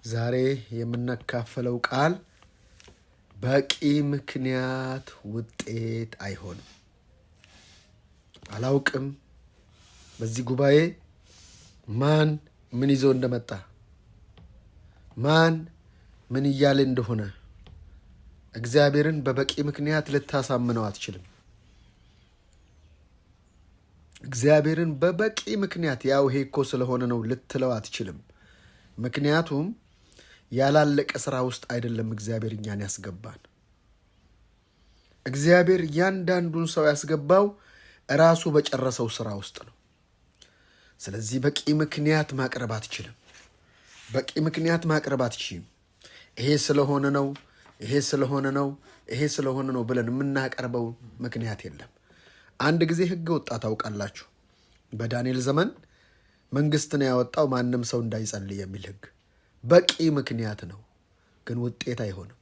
ዛሬ የምንካፈለው ቃል በቂ ምክንያት ውጤት አይሆንም። አላውቅም በዚህ ጉባኤ ማን ምን ይዞ እንደመጣ፣ ማን ምን እያለ እንደሆነ እግዚአብሔርን በበቂ ምክንያት ልታሳምነው አትችልም። እግዚአብሔርን በበቂ ምክንያት ያው ይሄ እኮ ስለሆነ ነው ልትለው አትችልም። ምክንያቱም ያላለቀ ስራ ውስጥ አይደለም እግዚአብሔር እኛን ያስገባን። እግዚአብሔር እያንዳንዱን ሰው ያስገባው ራሱ በጨረሰው ስራ ውስጥ ነው። ስለዚህ በቂ ምክንያት ማቅረብ አትችልም። በቂ ምክንያት ማቅረብ አትችልም። ይሄ ስለሆነ ነው፣ ይሄ ስለሆነ ነው፣ ይሄ ስለሆነ ነው ብለን የምናቀርበው ምክንያት የለም። አንድ ጊዜ ሕግ ወጣ ታውቃላችሁ። በዳንኤል ዘመን መንግስትን ያወጣው ማንም ሰው እንዳይጸልይ የሚል ሕግ በቂ ምክንያት ነው፣ ግን ውጤት አይሆንም።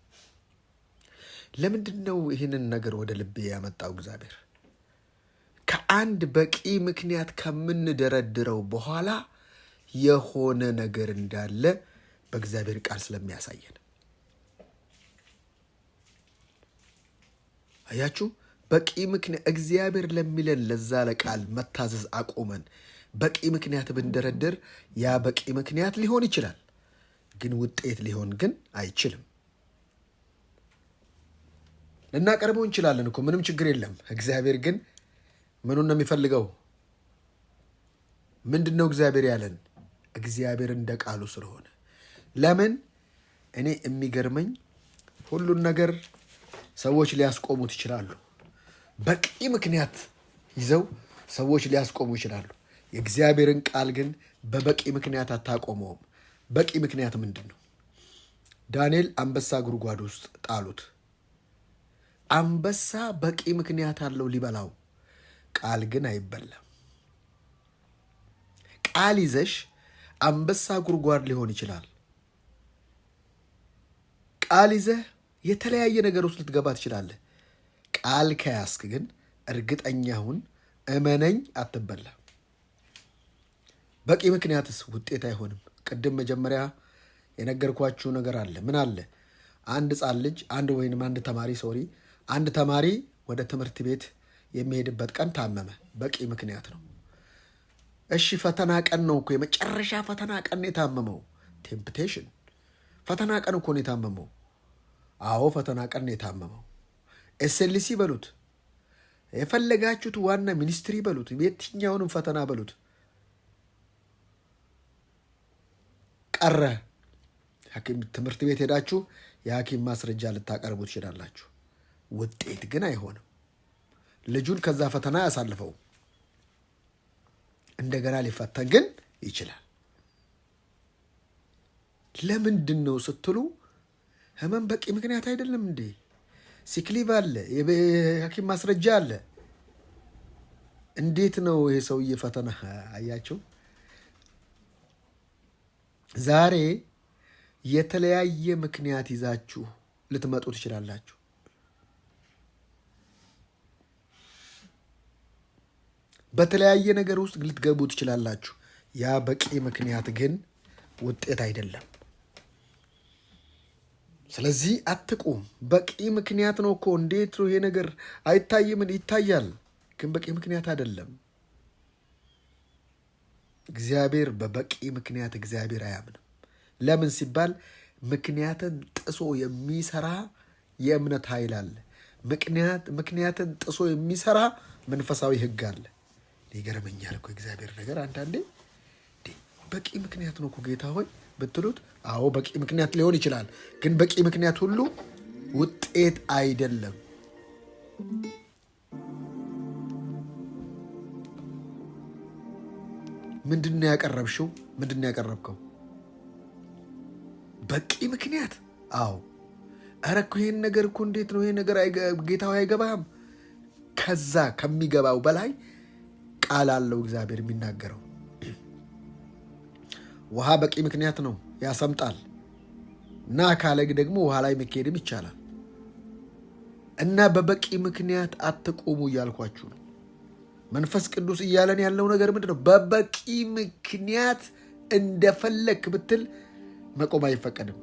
ለምንድን ነው ይህንን ነገር ወደ ልቤ ያመጣው እግዚአብሔር? ከአንድ በቂ ምክንያት ከምንደረድረው በኋላ የሆነ ነገር እንዳለ በእግዚአብሔር ቃል ስለሚያሳየን። አያችሁ፣ በቂ ምክንያት እግዚአብሔር ለሚለን ለዛ ለቃል መታዘዝ አቆመን። በቂ ምክንያት ብንደረድር ያ በቂ ምክንያት ሊሆን ይችላል፣ ግን ውጤት ሊሆን ግን አይችልም። ልናቀርበው እንችላለን እኮ ምንም ችግር የለም። እግዚአብሔር ግን ምኑን ነው የሚፈልገው? ምንድን ነው እግዚአብሔር ያለን? እግዚአብሔር እንደ ቃሉ ስለሆነ። ለምን እኔ የሚገርመኝ ሁሉን ነገር ሰዎች ሊያስቆሙት ይችላሉ። በቂ ምክንያት ይዘው ሰዎች ሊያስቆሙ ይችላሉ። የእግዚአብሔርን ቃል ግን በበቂ ምክንያት አታቆመውም። በቂ ምክንያት ምንድን ነው? ዳንኤል አንበሳ ጉድጓድ ውስጥ ጣሉት። አንበሳ በቂ ምክንያት አለው ሊበላው፣ ቃል ግን አይበላም። ቃል ይዘሽ አንበሳ ጉድጓድ ሊሆን ይችላል። ቃል ይዘህ የተለያየ ነገር ውስጥ ልትገባ ትችላለህ። ቃል ከያስክ ግን እርግጠኛውን እመነኝ አትበላም። በቂ ምክንያትስ ውጤት አይሆንም። ቅድም መጀመሪያ የነገርኳችሁ ነገር አለ። ምን አለ? አንድ ሕፃን ልጅ አንድ ተማሪ ወደ ትምህርት ቤት የሚሄድበት ቀን ታመመ። በቂ ምክንያት ነው። እሺ ፈተና ቀን ነው እኮ፣ የመጨረሻ ፈተና ቀን ነው የታመመው። ቴምፕቴሽን ፈተና ቀን እኮ ነው የታመመው። አዎ ፈተና ቀን ነው የታመመው። ኤስኤልሲ በሉት፣ የፈለጋችሁት ዋና ሚኒስትሪ በሉት፣ የትኛውንም ፈተና በሉት፣ ቀረ። ትምህርት ቤት ሄዳችሁ የሐኪም ማስረጃ ልታቀርቡ ትችላላችሁ። ውጤት ግን አይሆንም። ልጁን ከዛ ፈተና ያሳልፈው እንደገና ሊፈተን ግን ይችላል። ለምንድን ነው ስትሉ፣ ህመም በቂ ምክንያት አይደለም እንዴ? ሲክሊቭ አለ፣ የሐኪም ማስረጃ አለ። እንዴት ነው ይሄ ሰውዬ ፈተና? አያችሁ፣ ዛሬ የተለያየ ምክንያት ይዛችሁ ልትመጡ ትችላላችሁ። በተለያየ ነገር ውስጥ ልትገቡ ትችላላችሁ። ያ በቂ ምክንያት ግን ውጤት አይደለም። ስለዚህ አትቁም። በቂ ምክንያት ነው እኮ። እንዴት ነው ይሄ ነገር አይታይም? ይታያል፣ ግን በቂ ምክንያት አይደለም። እግዚአብሔር በበቂ ምክንያት እግዚአብሔር አያምንም። ለምን ሲባል ምክንያትን ጥሶ የሚሰራ የእምነት ኃይል አለ። ምክንያትን ጥሶ የሚሰራ መንፈሳዊ ሕግ አለ። ይገርመኛል እኮ እግዚአብሔር ነገር። አንዳንዴ በቂ ምክንያት ነው እኮ ጌታ ሆይ ብትሉት፣ አዎ በቂ ምክንያት ሊሆን ይችላል፣ ግን በቂ ምክንያት ሁሉ ውጤት አይደለም። ምንድን ነው ያቀረብሽው? ምንድን ነው ያቀረብከው? በቂ ምክንያት። አዎ ኧረ እኮ ይሄን ነገር እኮ እንዴት ነው ይሄ ነገር ጌታ ሆይ አይገባህም? ከዛ ከሚገባው በላይ ቃል አለው እግዚአብሔር የሚናገረው። ውሃ በቂ ምክንያት ነው፣ ያሰምጣል። እና ካለ ደግሞ ውሃ ላይ መካሄድም ይቻላል። እና በበቂ ምክንያት አትቁሙ እያልኳችሁ ነው። መንፈስ ቅዱስ እያለን ያለው ነገር ምንድን ነው? በበቂ ምክንያት እንደፈለክ ብትል መቆም አይፈቀድም።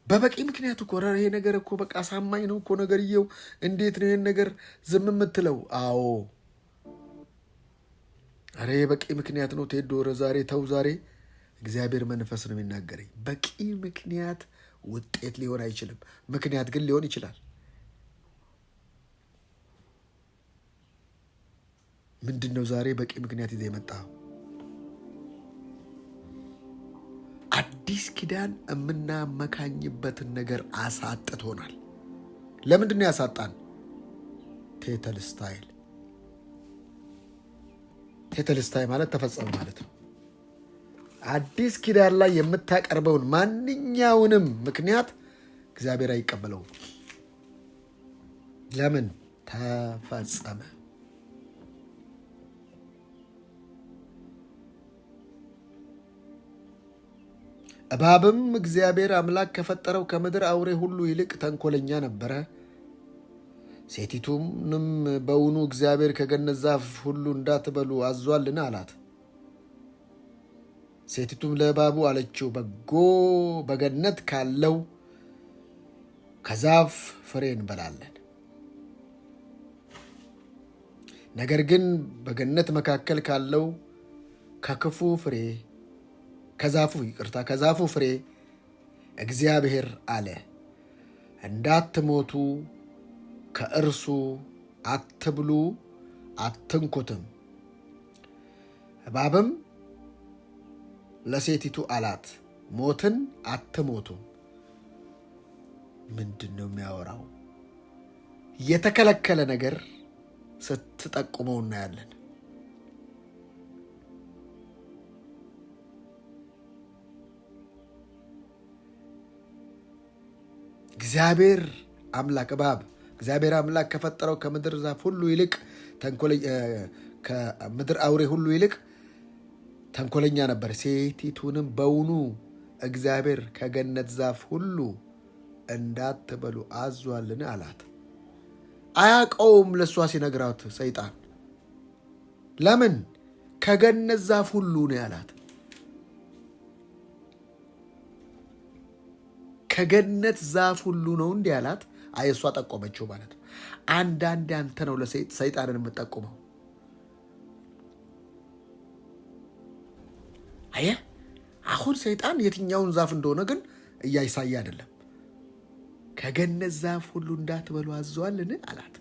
በበቂ ምክንያት እኮ ይሄ ነገር እኮ በቃ አሳማኝ ነው እኮ ነገርየው፣ እንዴት ነው ይህን ነገር ዝም የምትለው? አዎ አረ በቂ ምክንያት ነው ቴዶ። ዛሬ ተው፣ ዛሬ እግዚአብሔር መንፈስ ነው የሚናገረኝ። በቂ ምክንያት ውጤት ሊሆን አይችልም። ምክንያት ግን ሊሆን ይችላል። ምንድን ነው ዛሬ በቂ ምክንያት ይዘህ የመጣኸው? አዲስ ኪዳን የምናመካኝበትን ነገር አሳጥቶናል። ለምንድን ነው ያሳጣን? ቴተልስታይል ማለት ተፈጸመ ማለት ነው። አዲስ ኪዳን ላይ የምታቀርበውን ማንኛውንም ምክንያት እግዚአብሔር አይቀበለውም። ለምን? ተፈጸመ። እባብም እግዚአብሔር አምላክ ከፈጠረው ከምድር አውሬ ሁሉ ይልቅ ተንኮለኛ ነበረ። ሴቲቱንም በውኑ እግዚአብሔር ከገነት ዛፍ ሁሉ እንዳትበሉ አዟልን አላት። ሴቲቱም ለእባቡ አለችው፣ በገነት ካለው ከዛፍ ፍሬ እንበላለን። ነገር ግን በገነት መካከል ካለው ከዛፉ ፍሬ እግዚአብሔር አለ እንዳትሞቱ ከእርሱ አትብሉ፣ አትንኩትም። እባብም ለሴቲቱ አላት፣ ሞትን አትሞቱም። ምንድን ነው የሚያወራው? የተከለከለ ነገር ስትጠቁመው እናያለን። እግዚአብሔር አምላክ ከፈጠረው ከምድር ዛፍ ሁሉ ይልቅ ከምድር አውሬ ሁሉ ይልቅ ተንኮለኛ ነበር። ሴቲቱንም በውኑ እግዚአብሔር ከገነት ዛፍ ሁሉ እንዳትበሉ አዟልን አላት። አያውቀውም ለእሷ ሲነግራት ሰይጣን። ለምን? ከገነት ዛፍ ሁሉ ነው ያላት። ከገነት ዛፍ ሁሉ ነው እንዲህ ያላት። እሷ ጠቆመችው ማለት ነው። አንዳንዴ አንተ ነው ለሰይጣንን የምጠቁመው። አየህ፣ አሁን ሰይጣን የትኛውን ዛፍ እንደሆነ ግን እያሳየ አይደለም። ከገነት ዛፍ ሁሉ እንዳትበሉ አዘዋልን አላት።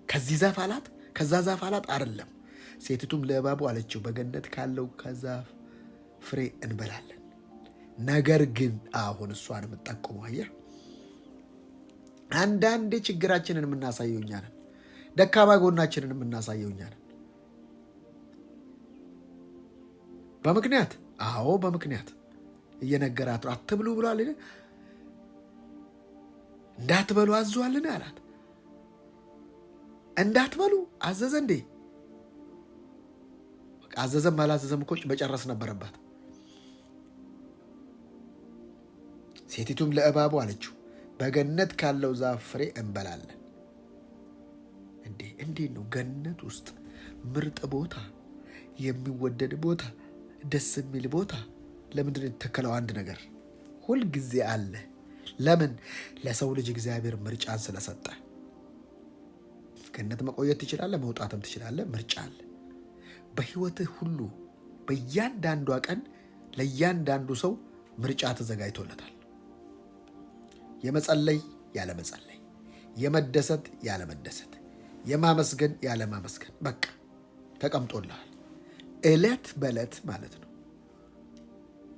ከዚህ ዛፍ አላት፣ ከዛ ዛፍ አላት አይደለም። ሴቲቱም ለእባቡ አለችው፣ በገነት ካለው ከዛፍ ፍሬ እንበላለን። ነገር ግን አሁን እሷን የምጠቁመው አየህ፣ አንዳንዴ ችግራችንን የምናሳየው እኛ ነን። ደካማ ጎናችንን የምናሳየው እኛ ነን። በምክንያት በምክንያት እየነገራት ነው። አትብሉ ብሏል፣ እንዳትበሉ አዟልን አላት። እንዳትበሉ አዘዘ እንዴ? አዘዘም አላዘዘም እኮ መጨረስ ነበረባት። ሴቲቱም ለእባቡ አለችው፣ በገነት ካለው ዛፍ ፍሬ እንበላለን። እንዴት ነው ገነት ውስጥ ምርጥ ቦታ፣ የሚወደድ ቦታ፣ ደስ የሚል ቦታ ለምንድን ነው የተተከለው? አንድ ነገር ሁልጊዜ አለ። ለምን? ለሰው ልጅ እግዚአብሔር ምርጫን ስለሰጠ። ገነት መቆየት ትችላለህ፣ መውጣትም ትችላለህ። ምርጫ አለ በህይወትህ ሁሉ። በእያንዳንዷ ቀን ለእያንዳንዱ ሰው ምርጫ ተዘጋጅቶለታል። የመጸለይ ያለመጸለይ፣ የመደሰት ያለመደሰት፣ የማመስገን ያለማመስገን፣ በቃ ተቀምጦልሃል ዕለት በዕለት ማለት ነው።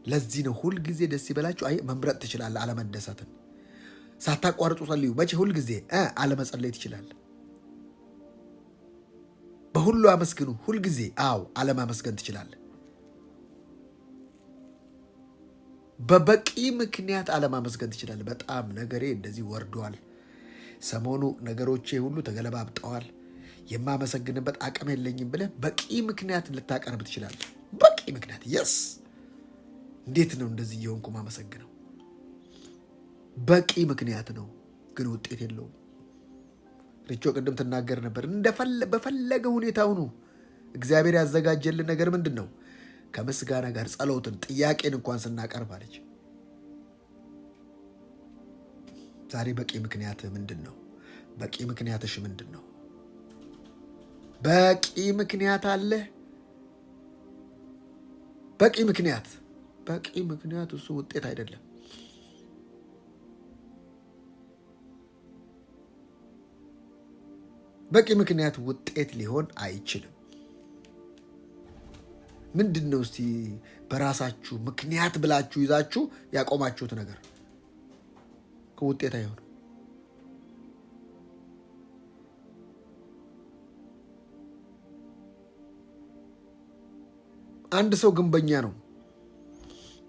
ለዚህ ነው ሁልጊዜ ደስ ይበላችሁ። መምረጥ ትችላለህ አለመደሰትን። ሳታቋርጡ ጸልዩ። መቼ? ሁልጊዜ አለመጸለይ ትችላለህ። በሁሉ አመስግኑ ሁልጊዜ። አለማመስገን ትችላለህ። በበቂ ምክንያት አለማመስገን ትችላለህ። በጣም ነገሬ እንደዚህ ወርዷል፣ ሰሞኑ ነገሮቼ ሁሉ ተገለባብጠዋል፣ የማመሰግንበት አቅም የለኝም ብለህ በቂ ምክንያት ልታቀርብ ትችላለህ። በቂ ምክንያት የስ እንዴት ነው እንደዚህ እየሆንኩ ማመሰግነው? በቂ ምክንያት ነው፣ ግን ውጤት የለውም። ሪቾ ቅድም ትናገር ነበር፣ በፈለገ ሁኔታ ሁኑ እግዚአብሔር ያዘጋጀልን ነገር ምንድን ነው? ከምስጋና ጋር ጸሎትን፣ ጥያቄን እንኳን ስናቀርብ አለች። ዛሬ በቂ ምክንያትህ ምንድን ነው? በቂ ምክንያትሽ ምንድን ነው? በቂ ምክንያት አለ። በቂ ምክንያት እሱ ውጤት አይደለም። በቂ ምክንያት ውጤት ሊሆን አይችልም። ምንድን ነው እስቲ በራሳችሁ ምክንያት ብላችሁ ይዛችሁ ያቆማችሁት ነገር ከውጤት አይሆንም። አንድ ሰው ግንበኛ ነው፣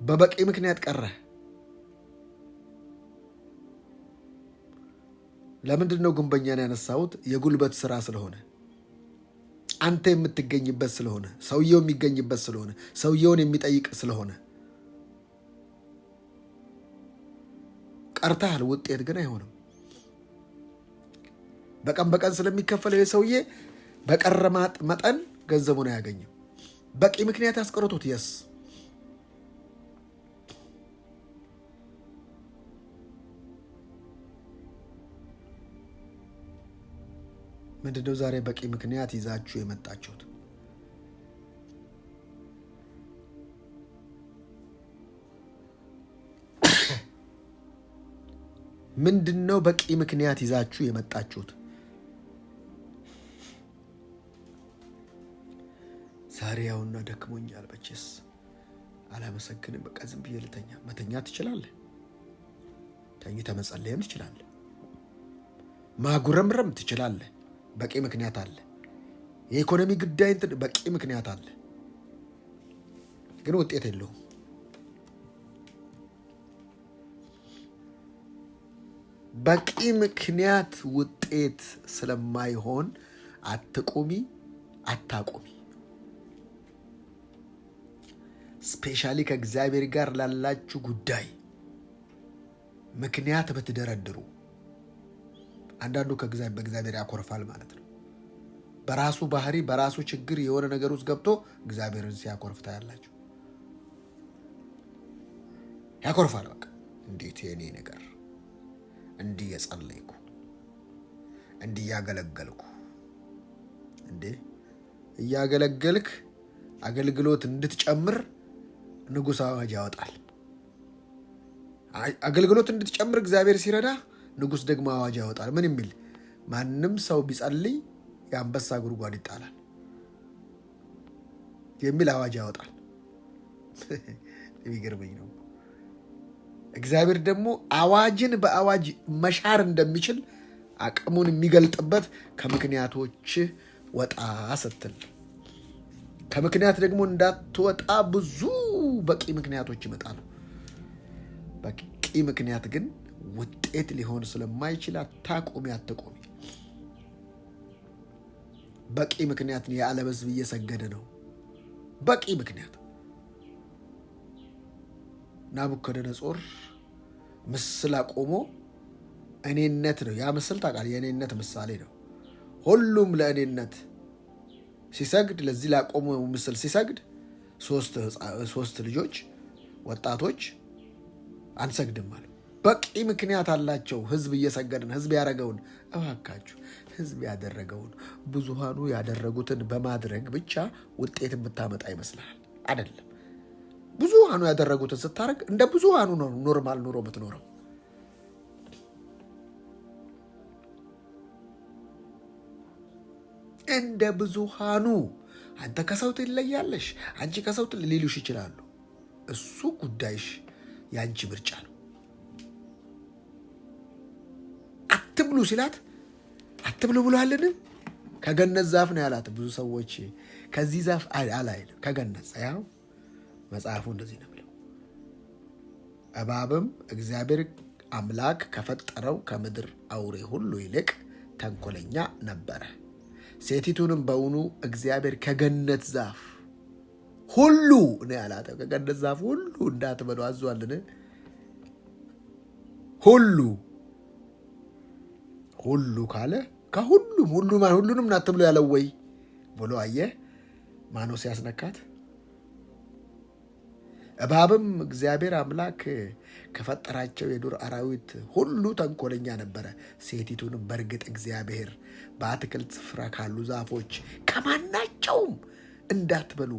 በበቂ ምክንያት ቀረ። ለምንድን ነው ግንበኛን ያነሳሁት? የጉልበት ስራ ስለሆነ፣ አንተ የምትገኝበት ስለሆነ፣ ሰውየው የሚገኝበት ስለሆነ፣ ሰውየውን የሚጠይቅ ስለሆነ ቀርተሃል። ውጤት ግን አይሆንም። በቀን በቀን ስለሚከፈለው የሰውዬ በቀረ መጠን ገንዘቡን አያገኝም። በቂ ምክንያት ያስቀርቶት የስ ምንድነው ዛሬ በቂ ምክንያት ይዛችሁ የመጣችሁት? ምንድነው በቂ ምክንያት ይዛችሁ የመጣችሁት? ዛሬ ያውና ደክሞኛል፣ በቼስ አላመሰግንም፣ በቃ ዝም ብዬ ልተኛ። መተኛ ትችላለህ፣ ተኝተህ መጸለይም ትችላለህ፣ ማጉረምረም ትችላለህ። በቂ ምክንያት አለ። የኢኮኖሚ ጉዳይ በቂ ምክንያት አለ፣ ግን ውጤት የለውም። በቂ ምክንያት ውጤት ስለማይሆን አትቁሚ፣ አታቁሚ። ስፔሻሊ ከእግዚአብሔር ጋር ላላችሁ ጉዳይ ምክንያት ብትደረድሩ፣ አንዳንዱ በእግዚአብሔር ያኮርፋል ማለት ነው። በራሱ ባህሪ በራሱ ችግር የሆነ ነገር ውስጥ ገብቶ እግዚአብሔርን ሲያኮርፍ ታያላችሁ። ያኮርፋል። በቃ እንዴት የኔ ነገር እንዲህ የጸለይኩ እንዲህ ያገለገልኩ እንዴ እያገለገልክ አገልግሎት እንድትጨምር ንጉሥ አዋጅ ያወጣል። አገልግሎት እንድትጨምር እግዚአብሔር ሲረዳ ንጉሥ ደግሞ አዋጅ ያወጣል። ምን የሚል? ማንም ሰው ቢጸልይ የአንበሳ ጉድጓድ ይጣላል የሚል አዋጅ ያወጣል። የሚገርመኝ ነው። እግዚአብሔር ደግሞ አዋጅን በአዋጅ መሻር እንደሚችል አቅሙን የሚገልጥበት ከምክንያቶች ወጣ ስትል፣ ከምክንያት ደግሞ እንዳትወጣ ብዙ በቂ ምክንያቶች ይመጣሉ። በቂ ምክንያት ግን ውጤት ሊሆን ስለማይችል አታቆሚ። በቂ ምክንያት የዓለም ሕዝብ እየሰገደ ነው። በቂ ምክንያት ናቡከደነጾር ምስል አቆሞ እኔነት ነው። ያ ምስል ታውቃለህ፣ የእኔነት ምሳሌ ነው። ሁሉም ለእኔነት ሲሰግድ፣ ለዚህ ላቆመው ምስል ሲሰግድ፣ ሶስት ልጆች ወጣቶች አንሰግድም አሉ። በቂ ምክንያት አላቸው። ህዝብ እየሰገድን ህዝብ ያደረገውን እባካችሁ፣ ህዝብ ያደረገውን ብዙሃኑ ያደረጉትን በማድረግ ብቻ ውጤት የምታመጣ ይመስልሃል? አይደለም። ብዙሃኑ ያደረጉትን ስታደርግ እንደ ብዙሃኑ ነው ኖርማል ኑሮ የምትኖረው። እንደ ብዙሃኑ አንተ ከሰው ትለያለሽ፣ አንቺ ከሰው ሊሉሽ ይችላሉ። እሱ ጉዳይሽ፣ የአንቺ ምርጫ ነው። አትብሉ ሲላት አትብሉ ብሏልን? ከገነት ዛፍ ነው ያላት። ብዙ ሰዎች ከዚህ ዛፍ አላይልም፣ ከገነት ያው መጽሐፉ እንደዚህ ነው የሚለው። እባብም እግዚአብሔር አምላክ ከፈጠረው ከምድር አውሬ ሁሉ ይልቅ ተንኮለኛ ነበረ። ሴቲቱንም በውኑ እግዚአብሔር ከገነት ዛፍ ሁሉ ነው ያላት። ከገነት ዛፍ ሁሉ እንዳትበሉ አዟልን? ሁሉ ካለ ከሁሉም ሁሉንም ናትብሎ ያለው ወይ ብሎ አየህ። ማኖ ሲያስነካት? እባብም እግዚአብሔር አምላክ ከፈጠራቸው የዱር አራዊት ሁሉ ተንኮለኛ ነበረ። ሴቲቱንም በእርግጥ እግዚአብሔር በአትክልት ስፍራ ካሉ ዛፎች ከማናቸውም እንዳትበሉ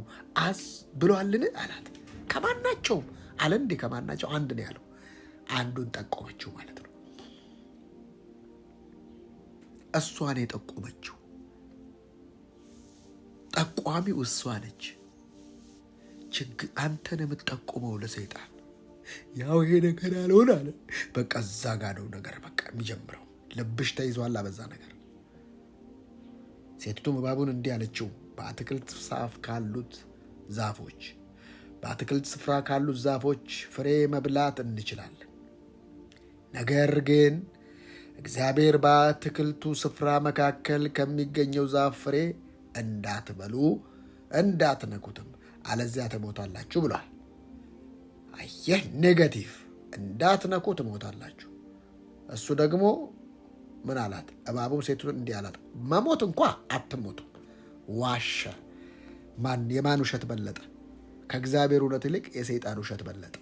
ብሏልን አላት። ከማናቸውም አለ እንዴ? ከማናቸው አንድ ነው ያለው። አንዱን ጠቆመችው ማለት ነው። እሷን የጠቆመችው ጠቋሚው እሷ ነች። አንተን የምትጠቁመው ለሰይጣን ያው ይሄ ነገር ያልሆነ አለ። በቃ እዛ ጋ ነው ነገር በቃ የሚጀምረው። ልብሽ ተይዟላ በዛ ነገር። ሴቲቱም እባቡን እንዲህ አለችው፣ በአትክልት ስፍራ ካሉት ዛፎች ፍሬ መብላት እንችላለን። ነገር ግን እግዚአብሔር በአትክልቱ ስፍራ መካከል ከሚገኘው ዛፍ ፍሬ እንዳትበሉ እንዳትነኩትም አለዚያ ትሞታላችሁ ብሏል። አየህ፣ ኔጋቲቭ፣ እንዳትነኩ ትሞታላችሁ። እሱ ደግሞ ምን አላት? እባቡም ሴቱን እንዲህ አላት፣ መሞት እንኳ አትሞቱም። ዋሸ። የማን ውሸት በለጠ? ከእግዚአብሔር እውነት ይልቅ የሰይጣን ውሸት በለጠ።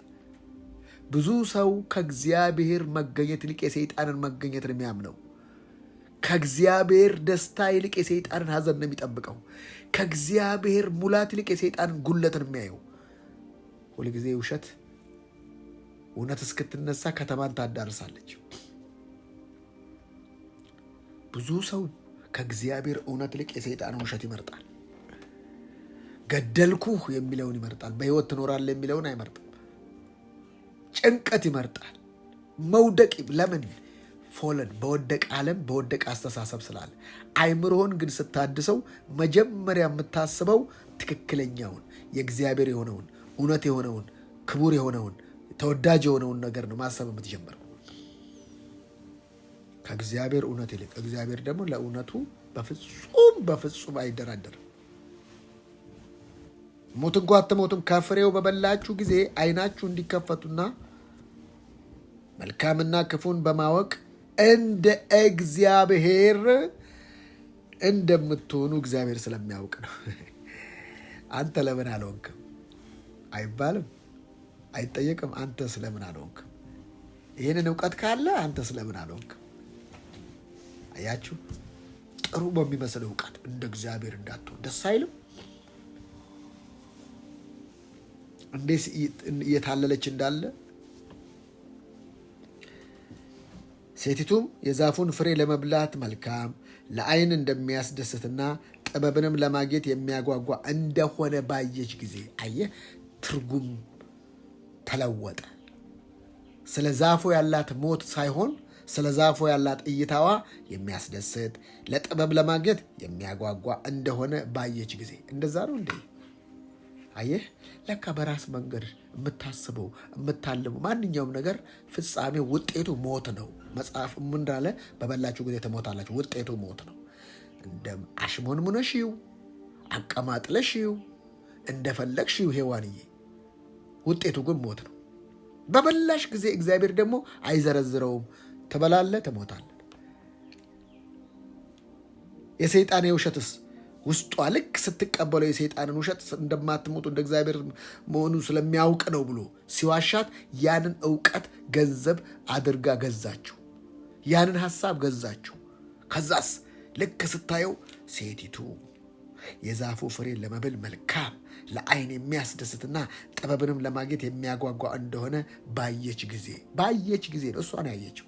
ብዙ ሰው ከእግዚአብሔር መገኘት ይልቅ የሰይጣንን መገኘት ነው የሚያምነው። ከእግዚአብሔር ደስታ ይልቅ የሰይጣንን ሐዘን ነው የሚጠብቀው። ከእግዚአብሔር ሙላት ይልቅ የሰይጣንን ጉለትን የሚያየው። ሁልጊዜ ውሸት እውነት እስክትነሳ ከተማን ታዳርሳለች። ብዙ ሰው ከእግዚአብሔር እውነት ይልቅ የሰይጣንን ውሸት ይመርጣል። ገደልኩህ የሚለውን ይመርጣል። በሕይወት ትኖራለህ የሚለውን አይመርጥም። ጭንቀት ይመርጣል። መውደቅ ለምን? ፎለን በወደቀ ዓለም በወደቀ አስተሳሰብ ስላለ። አይምሮህን ግን ስታድሰው መጀመሪያ የምታስበው ትክክለኛውን የእግዚአብሔር የሆነውን እውነት የሆነውን ክቡር የሆነውን ተወዳጅ የሆነውን ነገር ነው ማሰብ የምትጀምረው። ከእግዚአብሔር እውነት ይልቅ እግዚአብሔር ደግሞ ለእውነቱ በፍጹም አይደራደርም። ሞት እንኳ አትሞቱም፣ ከፍሬው በበላችሁ ጊዜ ዓይናችሁ እንዲከፈቱና መልካምና ክፉን በማወቅ እንደ እግዚአብሔር እንደምትሆኑ እግዚአብሔር ስለሚያውቅ ነው። አንተ ለምን አልሆንክም አይባልም፣ አይጠየቅም። አንተ ስለምን አልሆንክም? ይህንን እውቀት ካለ አንተ ስለምን አልሆንክም? አያችሁ፣ ጥሩ በሚመስል እውቀት እንደ እግዚአብሔር እንዳትሆን ደስ አይልም? እንዴት እየታለለች እንዳለ። ሴቲቱም የዛፉን ፍሬ ለመብላት መልካም ለዓይን እንደሚያስደስትና ጥበብንም ለማግኘት የሚያጓጓ እንደሆነ ባየች ጊዜ፣ አየህ፣ ትርጉም ተለወጠ። ስለ ዛፉ ያላት ሞት ሳይሆን ስለ ዛፉ ያላት እይታዋ የሚያስደስት ለጥበብ ለማግኘት የሚያጓጓ እንደሆነ ባየች ጊዜ። እንደዛ ነው እንዴ? አየህ፣ ለካ በራስ መንገድ የምታስበው የምታልሙ ማንኛውም ነገር ፍጻሜ ውጤቱ ሞት ነው። መጽሐፍ ምን እንዳለ? በበላችሁ ጊዜ ትሞታላችሁ። ውጤቱ ሞት ነው። እንደ አሽሞንሙነሽው አቀማጥለሽው እንደፈለግሽው ሔዋንዬ፣ ውጤቱ ግን ሞት ነው። በበላሽ ጊዜ እግዚአብሔር ደግሞ አይዘረዝረውም። ትበላለህ፣ ትሞታለህ። የሰይጣን የውሸትስ ውስጧ ልክ ስትቀበለው የሰይጣንን ውሸት እንደማትሞቱ እንደ እግዚአብሔር መሆኑ ስለሚያውቅ ነው ብሎ ሲዋሻት ያንን እውቀት ገንዘብ አድርጋ ገዛችሁ። ያንን ሐሳብ ገዛችሁ። ከዛስ ልክ ስታየው ሴቲቱ የዛፉ ፍሬ ለመብል መልካም ለዓይን የሚያስደስትና ጥበብንም ለማግኘት የሚያጓጓ እንደሆነ ባየች ጊዜ ነው እሷን ያየችው።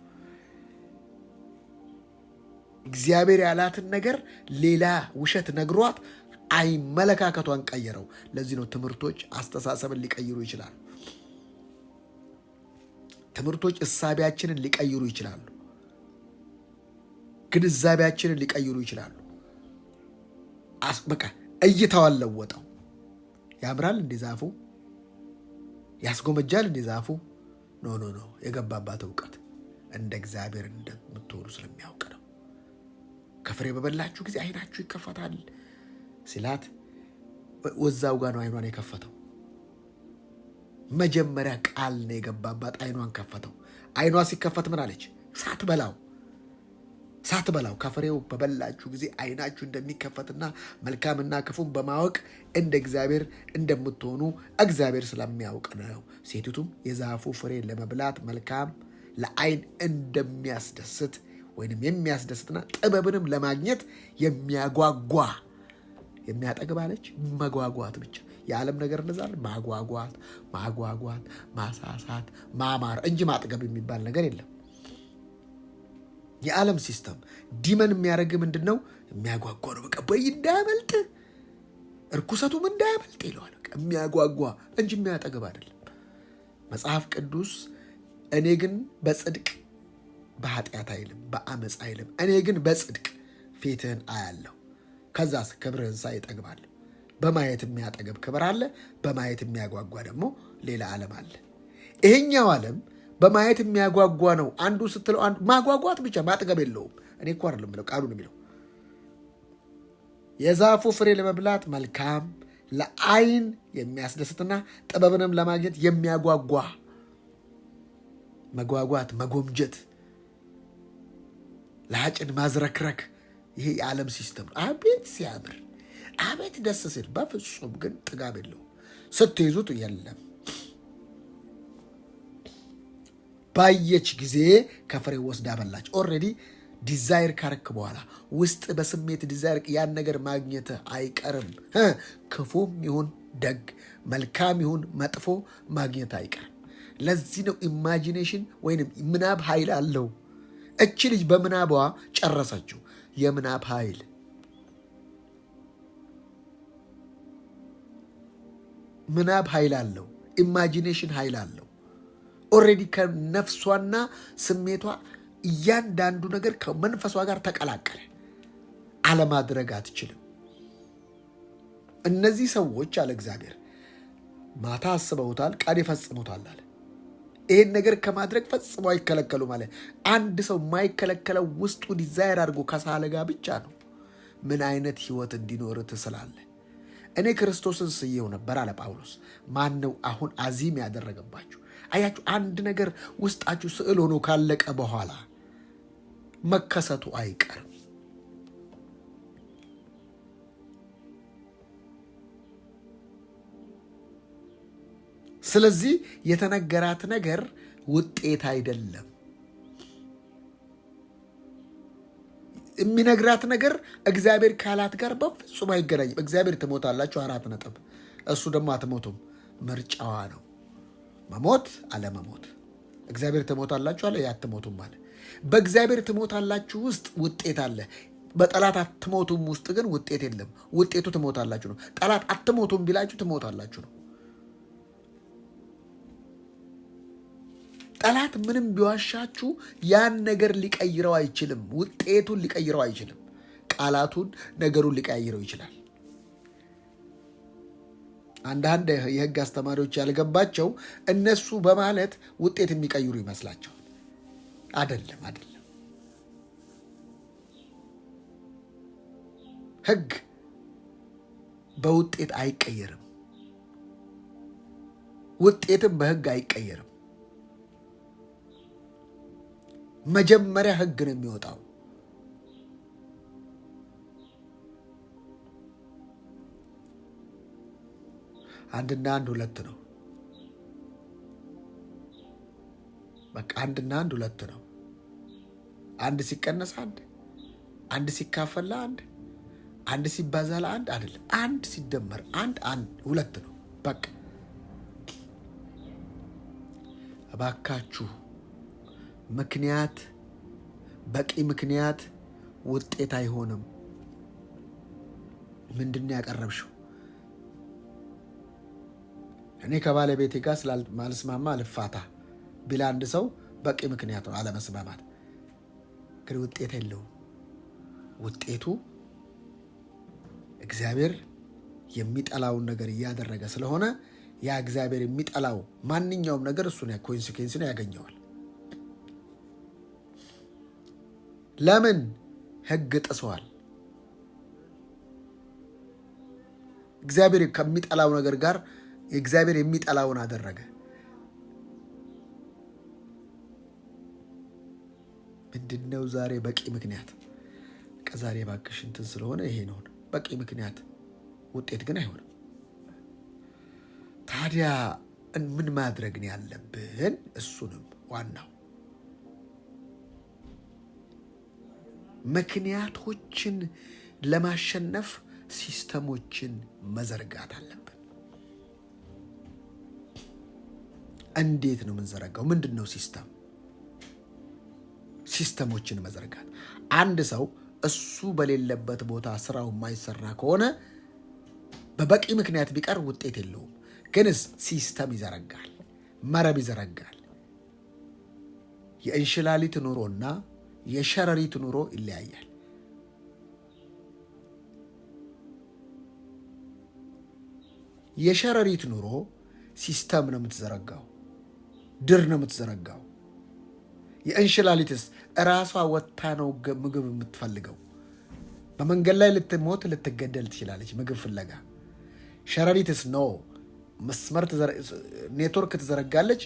እግዚአብሔር ያላትን ነገር ሌላ ውሸት ነግሯት አመለካከቷን ቀየረው። ለዚህ ነው ትምህርቶች አስተሳሰብን ሊቀይሩ ይችላሉ። ትምህርቶች እሳቢያችንን ሊቀይሩ ይችላሉ። ግንዛቤያችንን ሊቀይሩ ይችላሉ። በቃ እይታዋን ለወጠው። ያምራል እንዴ ዛፉ? ያስጎመጃል እንዴ ዛፉ? ኖ የገባባት እውቀት እንደ እግዚአብሔር እንደምትሆኑ ስለሚያውቅ ነው። ከፍሬ በበላችሁ ጊዜ ዓይናችሁ ይከፈታል ሲላት ወዛው ጋር ነው ዓይኗን የከፈተው። መጀመሪያ ቃል ነው የገባባት፣ ዓይኗን ከፈተው። ዓይኗ ሲከፈት ምን አለች? ሳትበላው ሳትበላው ከፍሬው በበላችሁ ጊዜ ዓይናችሁ እንደሚከፈትና መልካምና ክፉን በማወቅ እንደ እግዚአብሔር እንደምትሆኑ እግዚአብሔር ስለሚያውቅ ነው። ሴቲቱም የዛፉ ፍሬ ለመብላት መልካም ለዓይን እንደሚያስደስት ወይንም የሚያስደስትና ጥበብንም ለማግኘት የሚያጓጓ የሚያጠግባለች መጓጓት ብቻ። የዓለም ነገር እንደዛ ማጓጓት፣ ማሳሳት፣ ማማር እንጂ ማጥገብ የሚባል ነገር የለም። የዓለም ሲስተም ዲመን የሚያደርግ ምንድን ነው? የሚያጓጓ ነው። በቃ እንዳያመልጥ እርኩሰቱም እንዳያመልጥ ይለዋል። በቃ የሚያጓጓ እንጂ የሚያጠግብ አይደለም። መጽሐፍ ቅዱስ እኔ ግን በጽድቅ በኃጢአት አይልም፣ በአመፅ አይልም። እኔ ግን በጽድቅ ፊትህን አያለሁ፣ ከዛስ ክብርህን ሳይ እጠግባለሁ። በማየት የሚያጠግብ ክብር አለ፣ በማየት የሚያጓጓ ደግሞ ሌላ ዓለም አለ። ይሄኛው ዓለም በማየት የሚያጓጓ ነው። አንዱ ስትለው አንዱ ማጓጓት ብቻ ማጥገብ የለውም። እኔ እኮ አይደለም ብለው ቃሉን የሚለው የዛፉ ፍሬ ለመብላት መልካም ለዓይን የሚያስደስትና ጥበብንም ለማግኘት የሚያጓጓ መጓጓት፣ መጎምጀት፣ ለሀጭን ማዝረክረክ ይሄ የዓለም ሲስተም ነው። አቤት ሲያምር፣ አቤት ደስ ሲል፣ በፍጹም ግን ጥጋብ የለውም። ስትይዙት የለም። ባየች ጊዜ ከፍሬ ወስዳ በላች። ኦልሬዲ ዲዛይር ካረክ በኋላ ውስጥ በስሜት ዲዛይር ያን ነገር ማግኘት አይቀርም። ክፉም ይሁን ደግ፣ መልካም ይሁን መጥፎ ማግኘት አይቀርም። ለዚህ ነው ኢማጂኔሽን ወይንም ምናብ ኃይል አለው። እቺ ልጅ በምናቧ ጨረሰችው። የምናብ ኃይል ምናብ ኃይል አለው። ኢማጂኔሽን ኃይል አለው። ኦልሬዲ ከነፍሷና ስሜቷ እያንዳንዱ ነገር ከመንፈሷ ጋር ተቀላቀለ። አለማድረግ አትችልም። እነዚህ ሰዎች አለ እግዚአብሔር ማታ አስበውታል፣ ቀን ይፈጽሙታል አለ። ይህን ነገር ከማድረግ ፈጽሞ አይከለከሉም አለ። አንድ ሰው የማይከለከለው ውስጡ ዲዛይር አድርጎ ከሳለ ጋር ብቻ ነው። ምን አይነት ህይወት እንዲኖር ትስላለ? እኔ ክርስቶስን ስየው ነበር አለ ጳውሎስ። ማን ነው አሁን አዚም ያደረገባችሁ? አያችሁ፣ አንድ ነገር ውስጣችሁ ስዕል ሆኖ ካለቀ በኋላ መከሰቱ አይቀርም። ስለዚህ የተነገራት ነገር ውጤት አይደለም። የሚነግራት ነገር እግዚአብሔር ካላት ጋር በፍጹም አይገናኝም። እግዚአብሔር ትሞታላችሁ 4 ነጥብ። እሱ ደግሞ አትሞቱም። ምርጫዋ ነው መሞት አለመሞት። እግዚአብሔር ትሞታላችሁ አለ፣ አትሞቱም አለ። በእግዚአብሔር ትሞታላችሁ ውስጥ ውጤት አለ። በጠላት አትሞቱም ውስጥ ግን ውጤት የለም። ውጤቱ ትሞታላችሁ ነው። ጠላት አትሞቱም ቢላችሁ ትሞታላችሁ ነው። ጠላት ምንም ቢዋሻችሁ ያን ነገር ሊቀይረው አይችልም። ውጤቱን ሊቀይረው አይችልም። ቃላቱን፣ ነገሩን ሊቀይረው ይችላል። አንዳንድ የህግ አስተማሪዎች ያልገባቸው እነሱ በማለት ውጤት የሚቀይሩ ይመስላቸዋል። አይደለም። ህግ በውጤት አይቀየርም። ውጤትም በህግ አይቀየርም። መጀመሪያ ህግ ነው የሚወጣው። አንድና አንድ ሁለት ነው። በቃ አንድና አንድ ሁለት ነው። አንድ ሲቀነስ አንድ ሲካፈል አንድ ሲባዛ ለአንድ አይደለም። አንድ ሲደመር አንድ ሁለት ነው። በቃ እባካችሁ በቂ ምክንያት ውጤት አይሆንም። ምንድን ያቀረብሽው? እኔ ከባለቤቴ ጋር ስላልስማማ ልፋታ ቢል አንድ ሰው በቂ ምክንያት ነው አለመስማማት። ግን ውጤት የለውም። ውጤቱ እግዚአብሔር የሚጠላውን ነገር እያደረገ ስለሆነ ያ እግዚአብሔር የሚጠላው ማንኛውም ነገር እሱን ኮንሲኩዌንስን ያገኘዋል። ለምን? ህግ ጥሰዋል። እግዚአብሔር ከሚጠላው ነገር ጋር እግዚአብሔር የሚጠላውን አደረገ። ምንድነው ዛሬ በቂ ምክንያት? ዛሬ ባክሽ እንትን ስለሆነ ይሄ ነው በቂ ምክንያት፣ ውጤት ግን አይሆንም። ታዲያ ምን ማድረግ ነው ያለብን? እሱንም ዋናው ምክንያቶችን ለማሸነፍ ሲስተሞችን መዘርጋት አለብን። እንዴት ነው የምንዘረጋው? ምንድነው ሲስተም? ሲስተሞችን መዘርጋት። አንድ ሰው እሱ በሌለበት ቦታ ስራው የማይሰራ ከሆነ በበቂ ምክንያት ቢቀር ውጤት የለውም። ግንስ ሲስተም ይዘረጋል፣ መረብ ይዘረጋል። የእንሽላሊት ኑሮና የሸረሪት ኑሮ ይለያያል። የሸረሪት ኑሮ ሲስተም ነው የምትዘረጋው፣ ድር ነው የምትዘረጋው። የእንሽላሊትስ እራሷ ወጥታ ነው ምግብ የምትፈልገው። በመንገድ ላይ ልትሞት ልትገደል ትችላለች ምግብ ፍለጋ። ሸረሪትስ ነው መስመር ኔትወርክ ትዘረጋለች።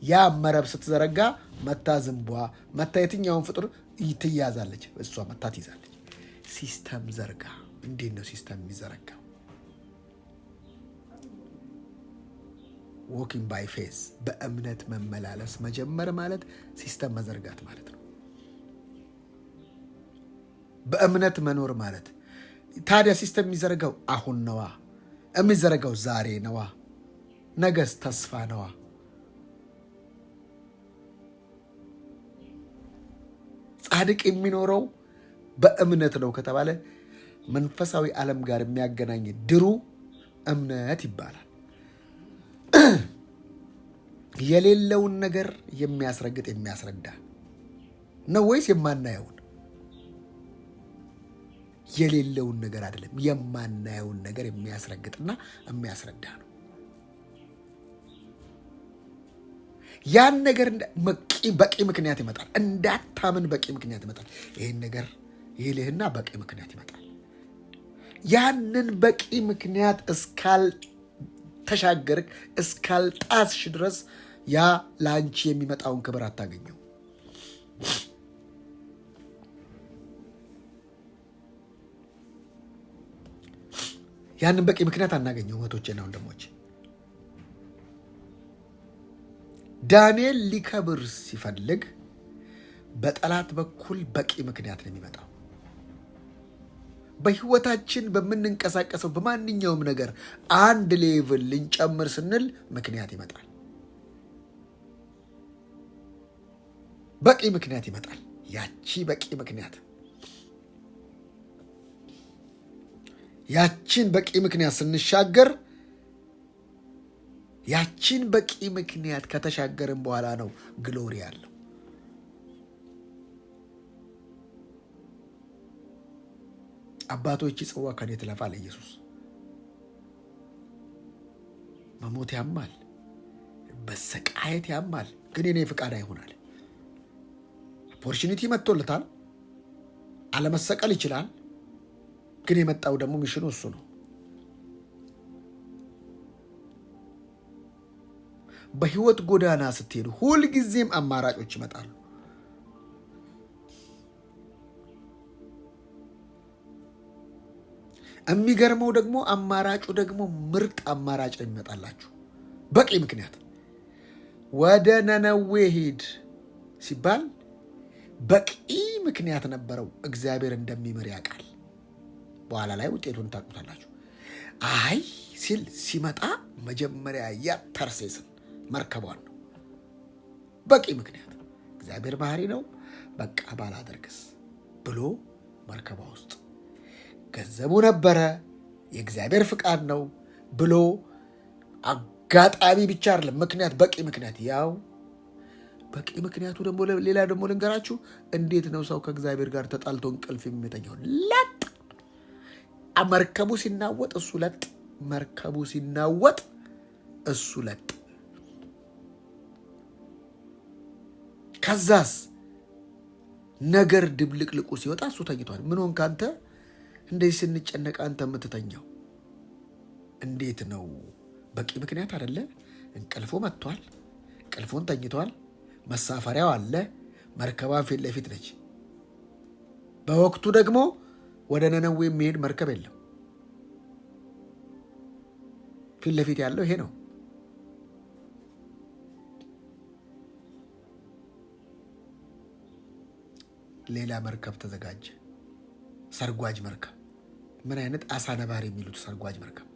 ያ መረብ ስትዘረጋ መታ ዝንቧ መታ የትኛውን ፍጡር ትያዛለች፣ እሷ መታ ትይዛለች። ሲስተም ዘርጋ። እንዴት ነው ሲስተም የሚዘረጋው? ዎኪንግ ባይ ፌዝ፣ በእምነት መመላለስ መጀመር ማለት ሲስተም መዘርጋት ማለት ነው። በእምነት መኖር ማለት ታዲያ ሲስተም የሚዘረጋው አሁን ነዋ፣ የሚዘረጋው ዛሬ ነዋ፣ ነገስ ተስፋ ነዋ። ጻድቅ የሚኖረው በእምነት ነው ከተባለ መንፈሳዊ ዓለም ጋር የሚያገናኝ ድሩ እምነት ይባላል። የሌለውን ነገር የሚያስረግጥ የሚያስረዳ ነው ወይስ የማናየውን? የሌለውን ነገር አይደለም፣ የማናየውን ነገር የሚያስረግጥና የሚያስረዳ ነው። ያን ነገር በቂ ምክንያት ይመጣል። እንዳታምን በቂ ምክንያት ይመጣል። ይህን ነገር ይልህና በቂ ምክንያት ይመጣል። ያንን በቂ ምክንያት እስካልተሻገርክ እስካልጣስሽ ድረስ ያ ለአንቺ የሚመጣውን ክብር አታገኘው። ያንን በቂ ምክንያት አናገኘው። እህቶቼና ወንድሞቼ፣ ዳንኤል ሊከብር ሲፈልግ በጠላት በኩል በቂ ምክንያት ነው የሚመጣው። በህይወታችን በምንንቀሳቀሰው በማንኛውም ነገር አንድ ሌቭል ልንጨምር ስንል ምክንያት ይመጣል። በቂ ምክንያት ይመጣል። ያቺ በቂ ምክንያት ያቺን በቂ ምክንያት ስንሻገር ያቺን በቂ ምክንያት ከተሻገርን በኋላ ነው ግሎሪ ያለው። አባቶች ጽዋ ከኔ ትለፍ አለ ኢየሱስ። መሞት ያማል፣ በሰቃየት ያማል፣ ግን የኔ ፍቃድ አይሆናል። ኦፖርቹኒቲ መጥቶለታል፣ አለመሰቀል ይችላል። ግን የመጣው ደግሞ ሚሽኑ እሱ ነው። በህይወት ጎዳና ስትሄዱ ሁልጊዜም አማራጮች ይመጣሉ። የሚገርመው ደግሞ አማራጩ ደግሞ ምርጥ አማራጭ ነው የሚመጣላችሁ። በቂ ምክንያት። ወደ ነነዌ ሂድ ሲባል በቂ ምክንያት ነበረው። እግዚአብሔር እንደሚምር ያውቃል። በኋላ ላይ ውጤቱን ታውቁታላችሁ። አይ ሲል ሲመጣ መጀመሪያ ተርሴስን መርከቧን ነው። በቂ ምክንያት። እግዚአብሔር ባህሪ ነው፣ በቃ ባላደርግስ ብሎ መርከቧ ውስጥ ገንዘቡ ነበረ፣ የእግዚአብሔር ፍቃድ ነው ብሎ አጋጣሚ ብቻ አይደለም ምክንያት፣ በቂ ምክንያት። ያው በቂ ምክንያቱ ደግሞ ሌላ ደግሞ ልንገራችሁ። እንዴት ነው ሰው ከእግዚአብሔር ጋር ተጣልቶ እንቅልፍ የሚተኛው? ለጥ መርከቡ ሲናወጥ እሱ ለጥ፣ መርከቡ ሲናወጥ እሱ ለጥ። ከዛስ ነገር ድብልቅልቁ ሲወጣ እሱ ተኝቷል። ምን ሆንክ አንተ? እንደዚህ ስንጨነቅ አንተ የምትተኛው እንዴት ነው? በቂ ምክንያት አይደለ? እንቅልፉ መጥቷል፣ እንቅልፉን ተኝቷል፣ መሳፈሪያው አለ፣ መርከቧ ፊት ለፊት ነች። በወቅቱ ደግሞ ወደ ነነዌ የሚሄድ መርከብ የለም። ፊት ለፊት ያለው ይሄ ነው። ሌላ መርከብ ተዘጋጀ። ሰርጓጅ መርከብ። ምን አይነት አሳ ነባሪ የሚሉት ሰርጓጅ መርከብ።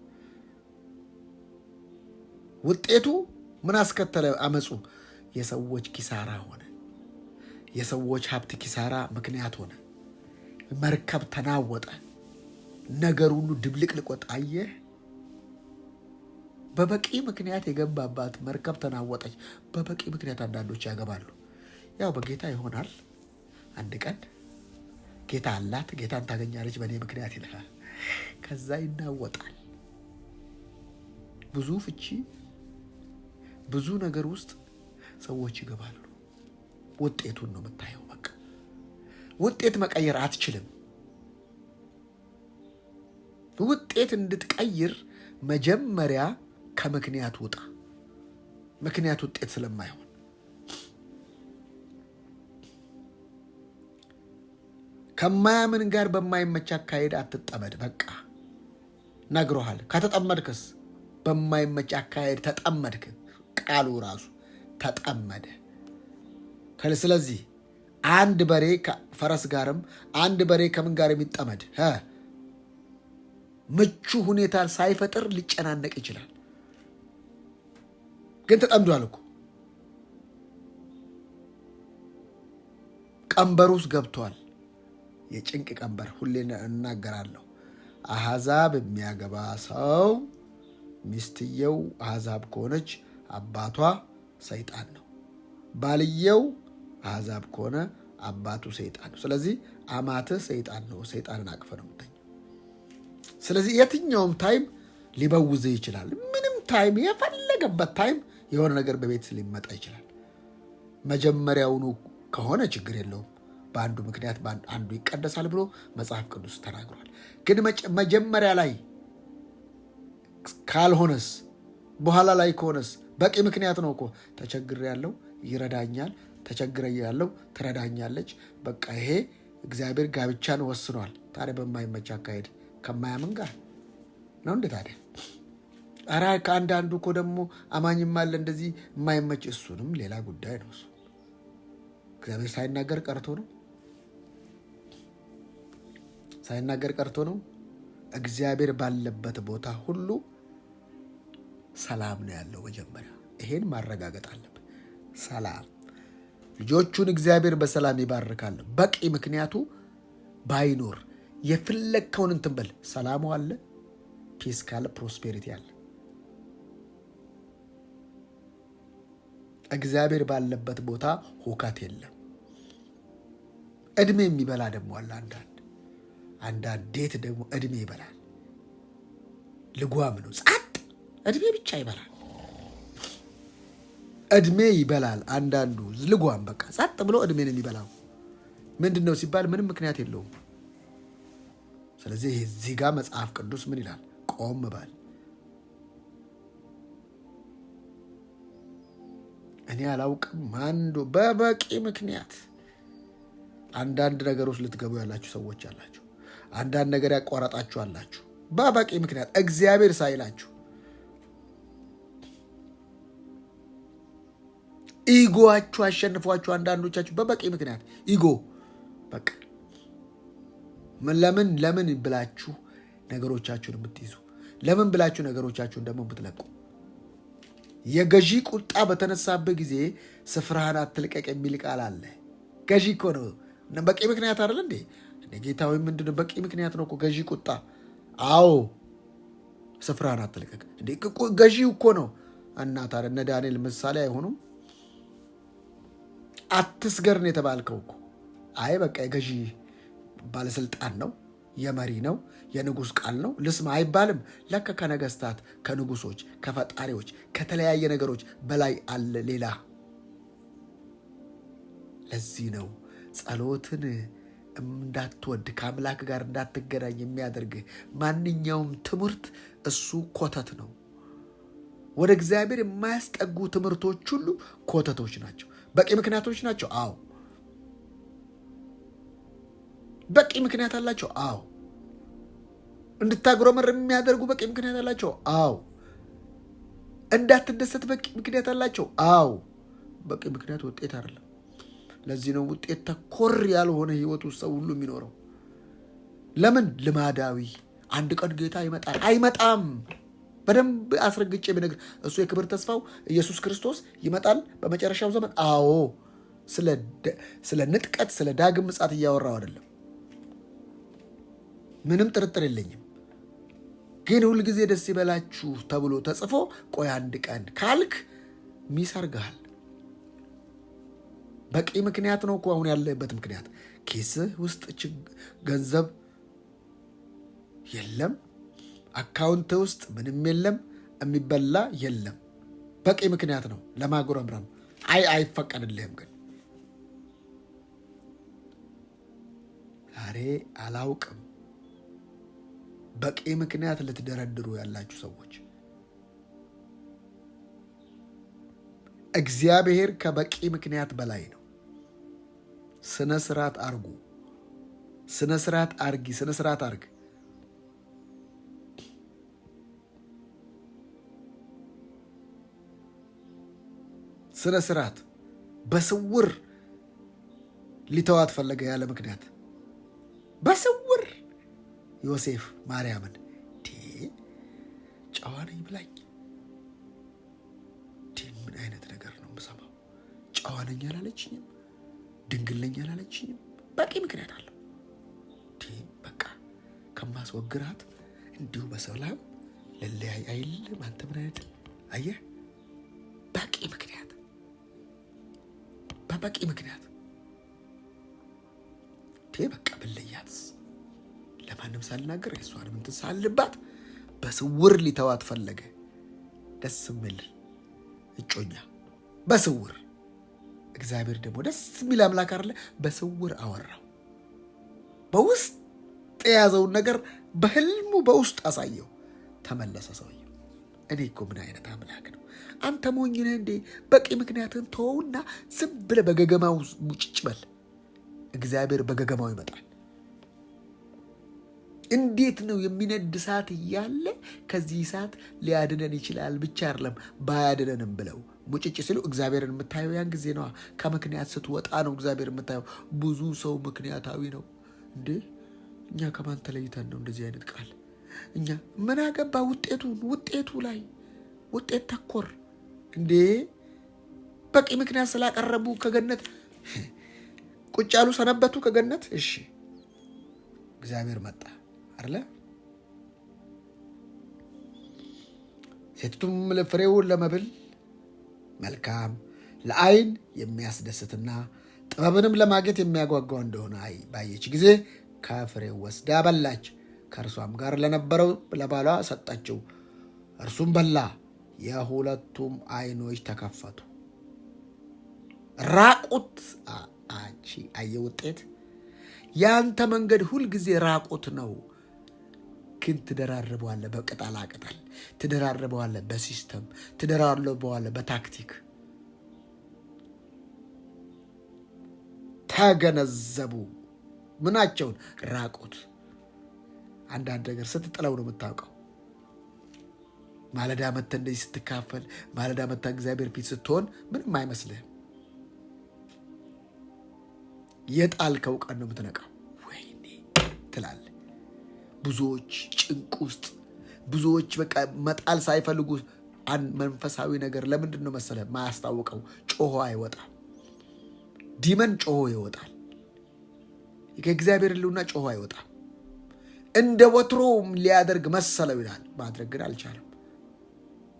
ውጤቱ ምን አስከተለ? አመፁ የሰዎች ኪሳራ ሆነ። የሰዎች ሀብት ኪሳራ ምክንያት ሆነ። መርከብ ተናወጠ። ነገር ሁሉ ድብልቅልቅ ወጣ። አየህ፣ በበቂ ምክንያት የገባባት መርከብ ተናወጠች። በበቂ ምክንያት አንዳንዶች ያገባሉ። ያው በጌታ ይሆናል። አንድ ቀን ጌታ አላት፣ ጌታን ታገኛለች በእኔ ምክንያት ይልሃል። ከዛ ይናወጣል። ብዙ ፍቺ፣ ብዙ ነገር ውስጥ ሰዎች ይገባሉ። ውጤቱን ነው የምታየው። በቃ ውጤት መቀየር አትችልም። ውጤት እንድትቀይር መጀመሪያ ከምክንያት ውጣ። ምክንያት ውጤት ስለማይሆን ከማያምን ጋር በማይመች አካሄድ አትጠመድ። በቃ ነግሮሃል። ከተጠመድክስ በማይመች አካሄድ ተጠመድክ። ቃሉ ራሱ ተጠመደ። ስለዚህ አንድ በሬ ከፈረስ ጋርም አንድ በሬ ከምን ጋር የሚጠመድ ምቹ ሁኔታ ሳይፈጥር ሊጨናነቅ ይችላል። ግን ተጠምዷል እኮ ቀንበር ውስጥ ገብቷል። የጭንቅ ቀንበር ሁሌ እናገራለሁ። አሕዛብ የሚያገባ ሰው ሚስትየው አሕዛብ ከሆነች አባቷ ሰይጣን ነው። ባልየው አሕዛብ ከሆነ አባቱ ሰይጣን ነው። ስለዚህ አማትህ ሰይጣን ነው። ሰይጣንን አቅፈ ነው የምተኛው። ስለዚህ የትኛውም ታይም ሊበውዝህ ይችላል። ምንም ታይም፣ የፈለገበት ታይም የሆነ ነገር በቤት ሊመጣ ይችላል። መጀመሪያውኑ ከሆነ ችግር የለውም። በአንዱ ምክንያት አንዱ ይቀደሳል ብሎ መጽሐፍ ቅዱስ ተናግሯል። ግን መጀመሪያ ላይ ካልሆነስ፣ በኋላ ላይ ከሆነስ በቂ ምክንያት ነው እኮ። ተቸግሬያለሁ፣ ይረዳኛል፣ ተቸግሬያለሁ፣ ትረዳኛለች። በቃ ይሄ እግዚአብሔር ጋብቻን ወስኗል። ታዲያ በማይመች አካሄድ ከማያምን ጋር ነው እንዴ ታዲያ? ኧረ ከአንዳንዱ እኮ ደግሞ አማኝም አለ እንደዚህ የማይመች። እሱንም ሌላ ጉዳይ ነው። እሱ እግዚአብሔር ሳይናገር ቀርቶ ነው። ሳይናገር ቀርቶ ነው። እግዚአብሔር ባለበት ቦታ ሁሉ ሰላም ነው ያለው። መጀመሪያ ይሄን ማረጋገጥ አለብን። ሰላም፣ ልጆቹን እግዚአብሔር በሰላም ይባርካል። በቂ ምክንያቱ ባይኖር የፈለግከውን እንትን በል፣ ሰላሙ አለ። ፒስ ካለ ፕሮስፔሪቲ አለ። እግዚአብሔር ባለበት ቦታ ሁከት የለም። እድሜ የሚበላ ደግሞ አለ። አንዳንድ ዴት ደግሞ እድሜ ይበላል። ልጓም ነው። ጸጥ እድሜ ብቻ ይበላል። እድሜ ይበላል። አንዳንዱ ልጓም በቃ ጸጥ ብሎ እድሜ ነው የሚበላው። ምንድን ነው ሲባል ምንም ምክንያት የለውም። ስለዚህ እዚህ ጋር መጽሐፍ ቅዱስ ምን ይላል? ቆም በል። እኔ አላውቅም ማንዶ በበቂ ምክንያት አንዳንድ ነገሮች ልትገቡ ያላችሁ ሰዎች አላችሁ። አንዳንድ ነገር ያቋረጣችሁ አላችሁ። በበቂ ምክንያት እግዚአብሔር ሳይላችሁ ኢጎአችሁ አሸንፏችሁ አንዳንዶቻችሁ በበቂ ምክንያት ኢጎ በቃ ለምን ብላችሁ ነገሮቻችሁን የምትይዙ፣ ለምን ብላችሁ ነገሮቻችሁን ደግሞ የምትለቁ። የገዢ ቁጣ በተነሳበት ጊዜ ስፍራህን አትልቀቅ የሚል ቃል አለ። ገዢ እኮ ነው። በቂ ምክንያት አይደል እንዴ? ጌታ ወይ ምንድን ነው? በቂ ምክንያት ነው እኮ ገዢ ቁጣ። አዎ ስፍራህን አትልቀቅ እንዴ? ገዢው እኮ ነው። እና ታዲያ እነ ዳንኤል ምሳሌ አይሆኑም? አትስገር ነው የተባልከው እኮ። አይ በቃ የገዢ ባለስልጣን ነው፣ የመሪ ነው፣ የንጉሥ ቃል ነው ልስማ አይባልም። ለካ ከነገስታት፣ ከንጉሶች፣ ከፈጣሪዎች፣ ከተለያየ ነገሮች በላይ አለ ሌላ። ለዚህ ነው ጸሎትን እንዳትወድ ከአምላክ ጋር እንዳትገናኝ የሚያደርግህ ማንኛውም ትምህርት እሱ ኮተት ነው። ወደ እግዚአብሔር የማያስጠጉ ትምህርቶች ሁሉ ኮተቶች ናቸው። በቂ ምክንያቶች ናቸው። አዎ በቂ ምክንያት አላቸው። አዎ። እንድታጉረመርም የሚያደርጉ በቂ ምክንያት አላቸው። አዎ። እንዳትደሰት በቂ ምክንያት አላቸው። አዎ። በቂ ምክንያት ውጤት አይደለም። ለዚህ ነው ውጤት ተኮር ያልሆነ ህይወት ውስጥ ሰው ሁሉ የሚኖረው። ለምን? ልማዳዊ። አንድ ቀን ጌታ ይመጣል። አይመጣም። በደንብ አስረግጬ ብነግር እሱ የክብር ተስፋው ኢየሱስ ክርስቶስ ይመጣል በመጨረሻው ዘመን። አዎ። ስለ ንጥቀት፣ ስለ ዳግም ምጽአት እያወራው አይደለም። ምንም ጥርጥር የለኝም። ግን ሁልጊዜ ደስ ይበላችሁ ተብሎ ተጽፎ ቆይ አንድ ቀን ካልክ ሚስ አድርገሃል። በቂ ምክንያት ነው እኮ አሁን ያለበት ምክንያት። ኬስህ ውስጥ ገንዘብ የለም፣ አካውንት ውስጥ ምንም የለም፣ የሚበላ የለም። በቂ ምክንያት ነው ለማጉረምረም። አይፈቀድልህም። ግን ዛሬ አላውቅም፣ በቂ ምክንያት ልትደረድሩ ያላችሁ ሰዎች እግዚአብሔር ከበቂ ምክንያት በላይ ነው። ስነ ስርዓት አርጉ። ስነ ስርዓት አርጊ። ስነ ስርዓት አርግ። ስነ ስርዓት በስውር ሊተዋት ፈለገ ያለ ምክንያት በስውር ዮሴፍ ማርያምን ጨዋ ነኝ ብላኝ ምን አይነት ነገር ነው የምሰማው? ጨዋ ነኝ አላለችኝም፣ ድንግል ነኝ አላለችኝም። በቂ ምክንያት አለው። በቃ ከማስወግራት እንዲሁ በሰላም ለለያይ አይልም። አንተ ምን አይነት አየህ? በቂ ምክንያት፣ በበቂ ምክንያት በቃ ብለያትስ ለማንም ሳልናገር እሷንም እንትን ሳልባት በስውር ሊተዋት ፈለገ። ደስ የሚል እጮኛ በስውር። እግዚአብሔር ደግሞ ደስ የሚል አምላክ አይደለ? በስውር አወራው። በውስጥ የያዘውን ነገር በህልሙ በውስጥ አሳየው። ተመለሰ ሰውየው። እኔ እኮ ምን አይነት አምላክ ነው? አንተ ሞኝ ነህ እንዴ? በቂ ምክንያትን ተወውና ዝም ብለህ በገገማው ሙጭጭ በል። እግዚአብሔር በገገማው ይመጣል። እንዴት ነው የሚነድ እሳት እያለ ከዚህ እሳት ሊያድነን ይችላል ብቻ አይደለም ባያድነንም ብለው ሙጭጭ ሲሉ እግዚአብሔርን የምታየው ያን ጊዜ ነዋ። ከምክንያት ስትወጣ ነው እግዚአብሔር የምታየው። ብዙ ሰው ምክንያታዊ ነው እንዴ? እኛ ከማን ተለይተን ነው እንደዚህ አይነት ቃል? እኛ ምን አገባ? ውጤቱ ላይ ውጤት ተኮር እንዴ? በቂ ምክንያት ስላቀረቡ ከገነት ቁጭ ያሉ ሰነበቱ ከገነት። እሺ እግዚአብሔር መጣ አይደለ? ሴቲቱም ፍሬውን ለመብል መልካም ለዓይን የሚያስደስትና ጥበብንም ለማግኘት የሚያጓጓው እንደሆነ ባየች ጊዜ ከፍሬው ወስዳ በላች። ከእርሷም ጋር ለነበረው ለባሏ ሰጠችው፣ እርሱም በላ። የሁለቱም ዓይኖች ተከፈቱ። ራቁት። አየ ውጤት። ያንተ መንገድ ሁልጊዜ ራቁት ነው፣ ግን ትደራርበዋለህ በቅጠላ ቅጠል፣ ትደራርበዋለህ በሲስተም፣ ትደራርበዋለህ በታክቲክ። ተገነዘቡ ምናቸውን? ራቁት። አንዳንድ ነገር ስትጥለው ነው የምታውቀው። ማለዳ መተህ እንደዚህ ስትካፈል፣ ማለዳ መተህ እግዚአብሔር ፊት ስትሆን ምንም አይመስልህም። የጣልከው ቀን ነው የምትነቃው። ወይኔ ትላለህ። ብዙዎች ጭንቅ ውስጥ፣ ብዙዎች በቃ መጣል ሳይፈልጉ መንፈሳዊ ነገር ለምንድን ነው መሰለህ ማያስታውቀው? ጮሆ አይወጣም። ዲመን ጮሆ ይወጣል። ከእግዚአብሔር ሕልውና ጮሆ አይወጣም። እንደ ወትሮም ሊያደርግ መሰለው ይላል። ማድረግ ግን አልቻለም።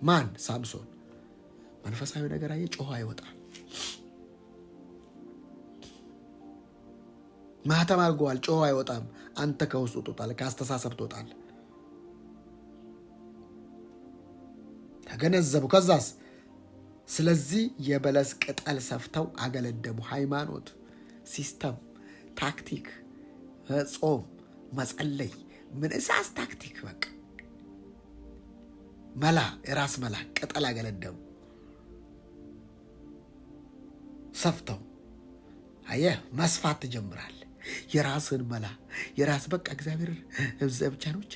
ማን? ሳምሶን። መንፈሳዊ ነገር አየ፣ ጮሆ አይወጣም። ማህተም አድርገዋል፣ ጮሆ አይወጣም። አንተ ከውስጡ ትወጣለህ፣ ከአስተሳሰብ ትወጣለህ። ተገነዘቡ። ከዛስ? ስለዚህ የበለስ ቅጠል ሰፍተው አገለደሙ። ሃይማኖት፣ ሲስተም፣ ታክቲክ፣ ጾም፣ መጸለይ፣ ምንሳስ ታክቲክ፣ በቃ መላ፣ የራስ መላ፣ ቅጠል አገለደሙ ሰፍተው። አየህ መስፋት ትጀምራለህ። የራስን መላ የራስ በቃ እግዚአብሔር እዛ ብቻ ነው እንጂ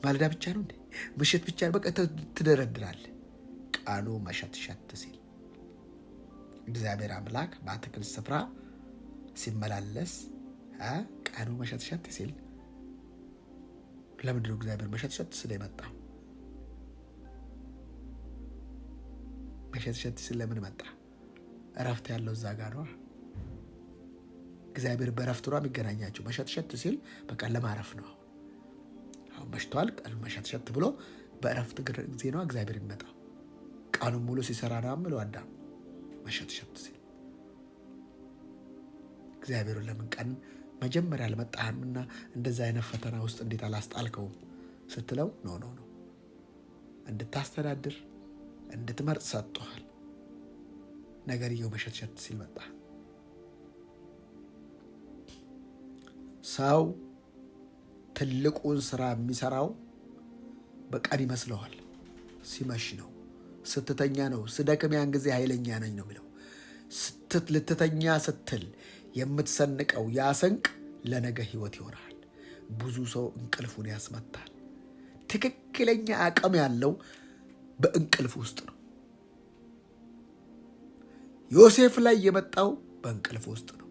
ማለዳ ብቻ ነው እንዴ ምሽት ብቻ ነው በቃ ትደረድራለህ። ቃሉ መሸትሸት ሲል እግዚአብሔር አምላክ በአትክልት ስፍራ ሲመላለስ ቃሉ መሸትሸት ሲል ለምንድን ነው እግዚአብሔር መሸትሸት ሲል የመጣው? መሸትሸት ሲል ለምን መጣ? እረፍት ያለው እዛ ጋር ነው። እግዚአብሔር በእረፍቱ ነው የሚገናኛቸው። መሸትሸት ሲል በቃ ለማረፍ ነው። አሁን መሽቷል፣ ቃሉ መሸትሸት ብሎ በእረፍት ጊዜ ነው እግዚአብሔር የሚመጣው። ቃሉን ሙሉ ሲሰራ ነው የምለው አዳም መሸትሸት ሲል እግዚአብሔርን ለምን ቀን መጀመሪያ አልመጣህምና እንደዛ አይነት ፈተና ውስጥ እንዴት አላስጣልከውም ስትለው ኖ እንድታስተዳድር እንድትመርጥ ሰጥቷል። ነገርየው መሸትሸት ሲል መጣ። ሰው ትልቁን ስራ የሚሰራው በቀን ይመስለዋል። ሲመሽ ነው፣ ስትተኛ ነው። ስደክም ያን ጊዜ ኃይለኛ ነኝ ነው የሚለው። ልትተኛ ስትል የምትሰንቀው ያ ስንቅ ለነገ ህይወት ይሆናል። ብዙ ሰው እንቅልፉን ያስመታል። ትክክለኛ አቅም ያለው በእንቅልፍ ውስጥ ነው። ዮሴፍ ላይ የመጣው በእንቅልፍ ውስጥ ነው።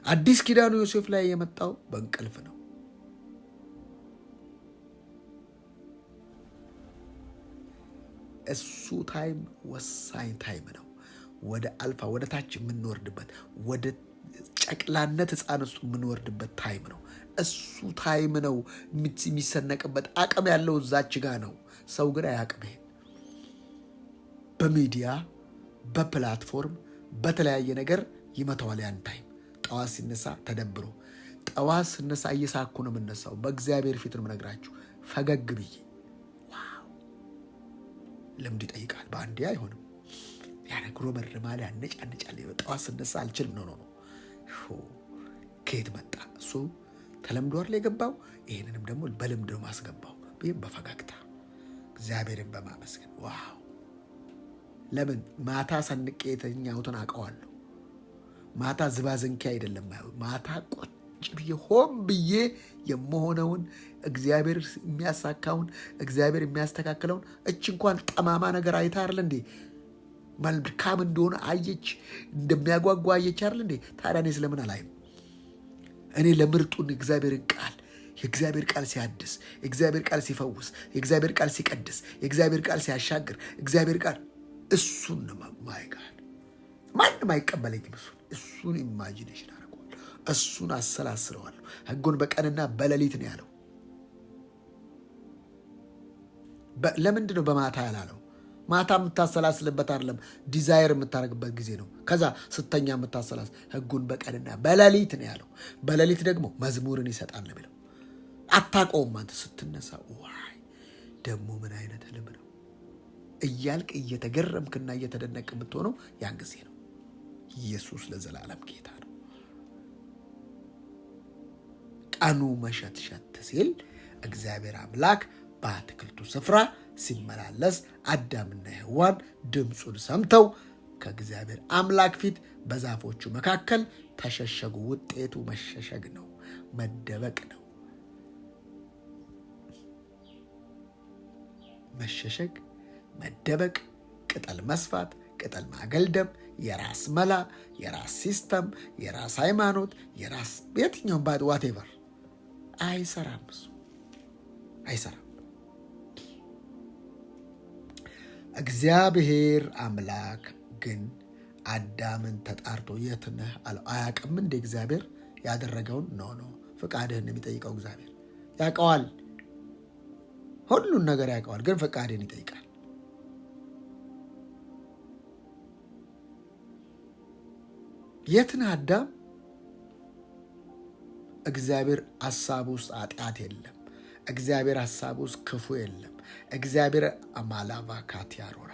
አዲስ ኪዳኑ ዮሴፍ ላይ የመጣው በእንቅልፍ ነው። እሱ ታይም ወሳኝ ታይም ነው። ወደ አልፋ ወደ ታች የምንወርድበት ወደ ጨቅላነት ህፃን ውስጥ የምንወርድበት ታይም ነው። እሱ ታይም ነው የሚሰነቅበት። አቅም ያለው እዛች ጋ ነው። ሰው ግን አያቅም። በሚዲያ በፕላትፎርም በተለያየ ነገር ይመታዋል። ያን ታይም ጠዋት ሲነሳ ተደብሮ፣ ጠዋት ሲነሳ እየሳኩ ነው የምነሳው። በእግዚአብሔር ፊት ነው የምነግራችሁ፣ ፈገግ ብዬ። ዋው ልምድ ይጠይቃል። በአንዴ አይሆንም። ያነግሮ መርማል ያነጫነጫል። ጠዋት ስነሳ አልችልም ነው ከየት መጣ? እሱ ተለምዷል የገባው። ይህንንም ደግሞ በልምድ ነው ማስገባው። ይህም በፈገግታ እግዚአብሔርን በማመስገን ዋው። ለምን ማታ ሰንቄ የተኛሁትን አውቀዋለሁ። ማታ ዝባዝንኪ አይደለም። ማታ ቁጭ ብዬ ሆን ብዬ የምሆነውን እግዚአብሔር የሚያሳካውን እግዚአብሔር የሚያስተካክለውን እች እንኳን ጠማማ ነገር አይታ አይደል እንዴ መልካም እንደሆነ አየች፣ እንደሚያጓጓ አየች አይደል እንዴ? ታዲያ እኔ ስለምን አላይም? እኔ ለምርጡን እግዚአብሔርን ቃል የእግዚአብሔር ቃል ሲያድስ፣ የእግዚአብሔር ቃል ሲፈውስ፣ የእግዚአብሔር ቃል ሲቀድስ፣ የእግዚአብሔር ቃል ሲያሻግር፣ እግዚአብሔር ቃል እሱን ነው ማይጋል። ማንም አይቀበለኝም። እሱን ኢማጂኔሽን አደርገዋለሁ። እሱን አሰላስለዋለሁ። ሕጉን በቀንና በሌሊት ነው ያለው። ለምንድን ነው በማታ ያላለው? ማታ የምታሰላስልበት አይደለም፣ ዲዛይር የምታደርግበት ጊዜ ነው። ከዛ ስተኛ የምታሰላስ ሕጉን በቀንና በሌሊት ነው ያለው። በሌሊት ደግሞ መዝሙርን ይሰጣል ነው የሚለው። አታውቀውም አንተ ስትነሳ፣ ዋይ ደግሞ ምን አይነት ህልም ነው እያልቅ እየተገረምክና እየተደነቅ የምትሆነው ያን ጊዜ ነው። ኢየሱስ ለዘላለም ጌታ ነው። ቀኑ መሸትሸት ሲል እግዚአብሔር አምላክ በአትክልቱ ስፍራ ሲመላለስ አዳምና ሔዋን ድምፁን ሰምተው ከእግዚአብሔር አምላክ ፊት በዛፎቹ መካከል ተሸሸጉ። ውጤቱ መሸሸግ ነው፣ መደበቅ ነው። መሸሸግ፣ መደበቅ፣ ቅጠል መስፋት፣ ቅጠል ማገልደም፣ የራስ መላ፣ የራስ ሲስተም፣ የራስ ሃይማኖት፣ የራስ የትኛውም ባድ ዋቴቨር አይሰራም። እሱ አይሰራም። እግዚአብሔር አምላክ ግን አዳምን ተጣርቶ የት ነህ አለው። አያውቅም እንደ እግዚአብሔር ያደረገውን ነው ፍቃድህን የሚጠይቀው እግዚአብሔር ያውቀዋል። ሁሉን ነገር ያውቀዋል፣ ግን ፍቃድህን ይጠይቃል። የት ነህ አዳም? እግዚአብሔር ሐሳብ ውስጥ ኃጢአት የለም። እግዚአብሔር ሐሳብ ውስጥ ክፉ የለም። እግዚአብሔር አማላቫ ካቲያሮራ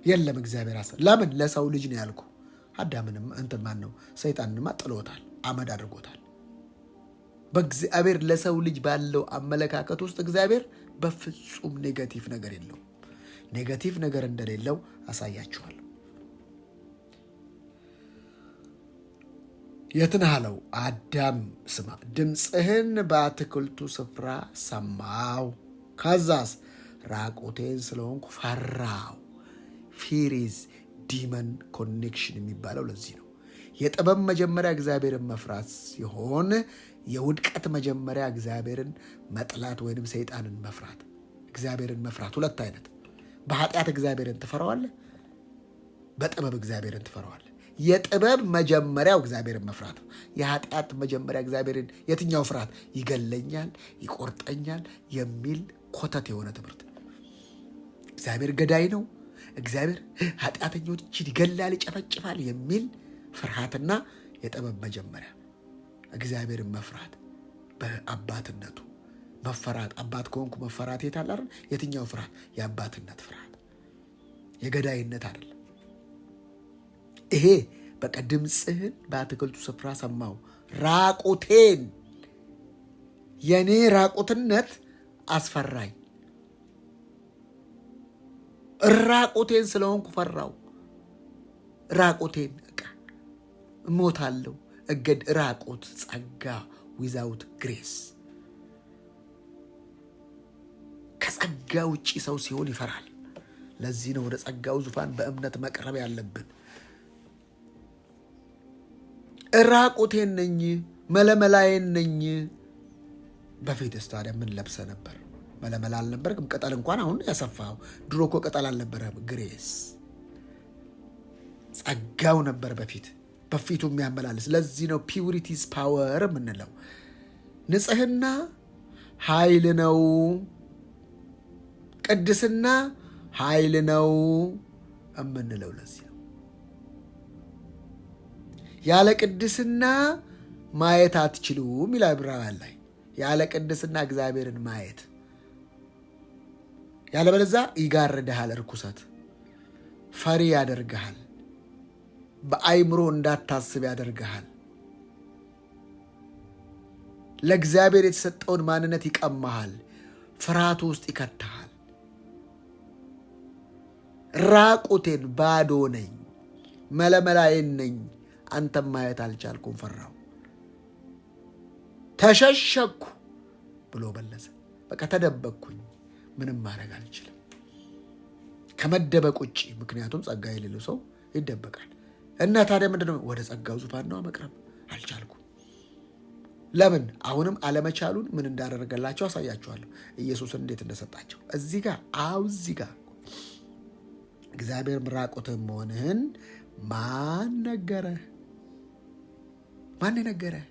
የለም። እግዚአብሔር ሐሳብ ለምን ለሰው ልጅ ነው ያልኩ። አዳምንም እንትን ማን ነው ሰይጣንንማ ጥሎታል፣ አመድ አድርጎታል። በእግዚአብሔር ለሰው ልጅ ባለው አመለካከት ውስጥ እግዚአብሔር በፍጹም ኔጋቲቭ ነገር የለውም። ኔጋቲቭ ነገር እንደሌለው አሳያችኋለሁ። የትን አለው? አዳም ስማ፣ ድምፅህን በአትክልቱ ስፍራ ሰማው። ከዛስ ራቁቴን ስለሆንኩ ፈራው። ፊሪዝ ዲመን ኮኔክሽን የሚባለው ለዚህ ነው። የጥበብ መጀመሪያ እግዚአብሔርን መፍራት ሲሆን የውድቀት መጀመሪያ እግዚአብሔርን መጥላት ወይንም ሰይጣንን መፍራት። እግዚአብሔርን መፍራት ሁለት አይነት። በኃጢአት እግዚአብሔርን ትፈራዋለህ፣ በጥበብ እግዚአብሔርን ትፈራዋለህ። የጥበብ መጀመሪያው እግዚአብሔርን መፍራት ነው። የኃጢአት መጀመሪያ እግዚአብሔርን የትኛው ፍርሃት? ይገለኛል፣ ይቆርጠኛል የሚል ኮተት የሆነ ትምህርት። እግዚአብሔር ገዳይ ነው፣ እግዚአብሔር ኃጢአተኞችን ይገላል፣ ይጨፈጭፋል የሚል ፍርሃትና የጥበብ መጀመሪያ እግዚአብሔርን መፍራት በአባትነቱ መፈራት። አባት ከሆንኩ መፈራት የታላር የትኛው ፍርሃት? የአባትነት ፍርሃት፣ የገዳይነት አይደለም። ይሄ በቃ ድምፅህን በአትክልቱ ስፍራ ሰማው። ራቁቴን፣ የኔ ራቁትነት አስፈራኝ። ራቁቴን ስለሆንኩ ፈራው። ራቁቴን በቃ እሞታለሁ። እገድ ራቁት ጸጋ ዊዛውት ግሬስ። ከጸጋ ውጪ ሰው ሲሆን ይፈራል። ለዚህ ነው ወደ ጸጋው ዙፋን በእምነት መቅረብ ያለብን። ራቁቴን ነኝ፣ መለመላዬን ነኝ። በፊትስ ታዲያ ምን ለብሰ ነበር? መለመላ አልነበርክም። ቅጠል እንኳን አሁን ያሰፋው። ድሮ እኮ ቅጠል አልነበረም። ግሬስ ጸጋው ነበር በፊቱ የሚያመላልስ። ለዚህ ነው ፒውሪቲስ ፓወር የምንለው። ንጽህና ኃይል ነው፣ ቅድስና ኃይል ነው የምንለው ለዚህ ነው። ያለ ቅድስና ማየት አትችሉም ይላል ዕብራውያን ላይ። ያለ ቅድስና እግዚአብሔርን ማየት፣ ያለበለዚያ ይጋርድሃል፣ እርኩሰት ፈሪ ያደርግሃል፣ በአይምሮ እንዳታስብ ያደርግሃል፣ ለእግዚአብሔር የተሰጠውን ማንነት ይቀማሃል፣ ፍርሃቱ ውስጥ ይከትሃል። ራቁቴን ባዶ ነኝ፣ መለመላዬን ነኝ፣ አንተም ማየት አልቻልኩም፣ ፈራው፣ ተሸሸኩ ብሎ መለሰ። በቃ ተደበቅኩኝ፣ ምንም ማድረግ አልችልም ከመደበቅ ውጭ። ምክንያቱም ጸጋ የሌለው ሰው ይደበቃል። እና ታዲያ ምንድነው? ወደ ጸጋው ዙፋን ነው መቅረብ አልቻልኩም። ለምን? አሁንም አለመቻሉን ምን እንዳደረገላቸው አሳያቸዋለሁ። ኢየሱስን እንዴት እንደሰጣቸው እዚህ ጋር እዚህ ጋር እግዚአብሔር ራቁትህን መሆንህን ማን ነገረህ? ማን ነገረህ?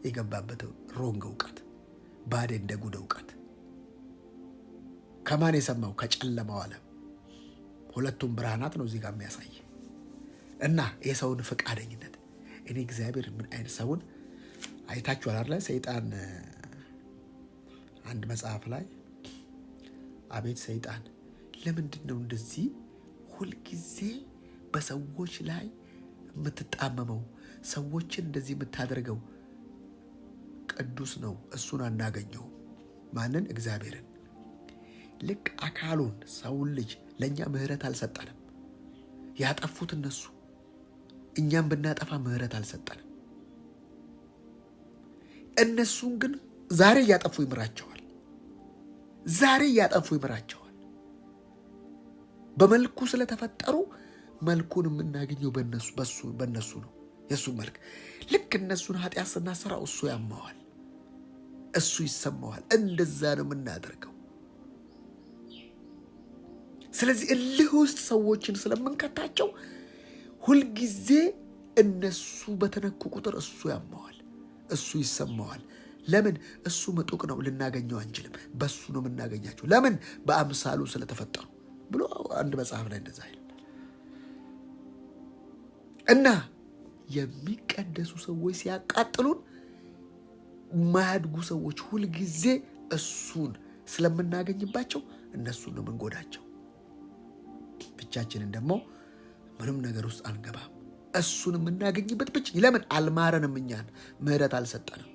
የገባበት ሮንግ እውቀት፣ ባዴ እንደ ጉድ እውቀት። ከማን የሰማው? ከጨለማው ዓለም። ሁለቱም ብርሃናት ነው እዚህ ጋር የሚያሳይ እና የሰውን ፈቃደኝነት። እኔ እግዚአብሔር ምን አይነት ሰውን አይታችኋል አይደል? ሰይጣን አንድ መጽሐፍ ላይ አቤት ሰይጣን ለምንድን ነው እንደዚህ ሁልጊዜ በሰዎች ላይ የምትጣመመው? ሰዎችን እንደዚህ የምታደርገው? ቅዱስ ነው፣ እሱን አናገኘው። ማንን? እግዚአብሔርን። ልክ አካሉን ሰውን ልጅ ለእኛ ምህረት አልሰጠንም። ያጠፉት እነሱ፣ እኛም ብናጠፋ ምህረት አልሰጠንም። እነሱን ግን ዛሬ እያጠፉ ይምራቸዋል። ዛሬ እያጠፉ ይምራቸዋል። በመልኩ ስለተፈጠሩ መልኩን የምናገኘው በእነሱ ነው። የእሱ መልክ ልክ እነሱን ኃጢአት ስናሰራ እሱ ያማዋል፣ እሱ ይሰማዋል። እንደዛ ነው የምናደርገው። ስለዚህ እልህ ውስጥ ሰዎችን ስለምንከታቸው ሁልጊዜ እነሱ በተነኩ ቁጥር እሱ ያማዋል፣ እሱ ይሰማዋል። ለምን? እሱ ምጡቅ ነው፣ ልናገኘው አንችልም። በሱ ነው የምናገኛቸው። ለምን? በአምሳሉ ስለተፈጠሩ ብሎ አንድ መጽሐፍ ላይ እንደዛ ይላል። እና የሚቀደሱ ሰዎች ሲያቃጥሉን፣ ማያድጉ ሰዎች ሁልጊዜ እሱን ስለምናገኝባቸው እነሱን ነው የምንጎዳቸው። ብቻችንን ደግሞ ምንም ነገር ውስጥ አንገባም። እሱን የምናገኝበት ብቻ። ለምን? አልማረንም፣ እኛን ምህረት አልሰጠንም።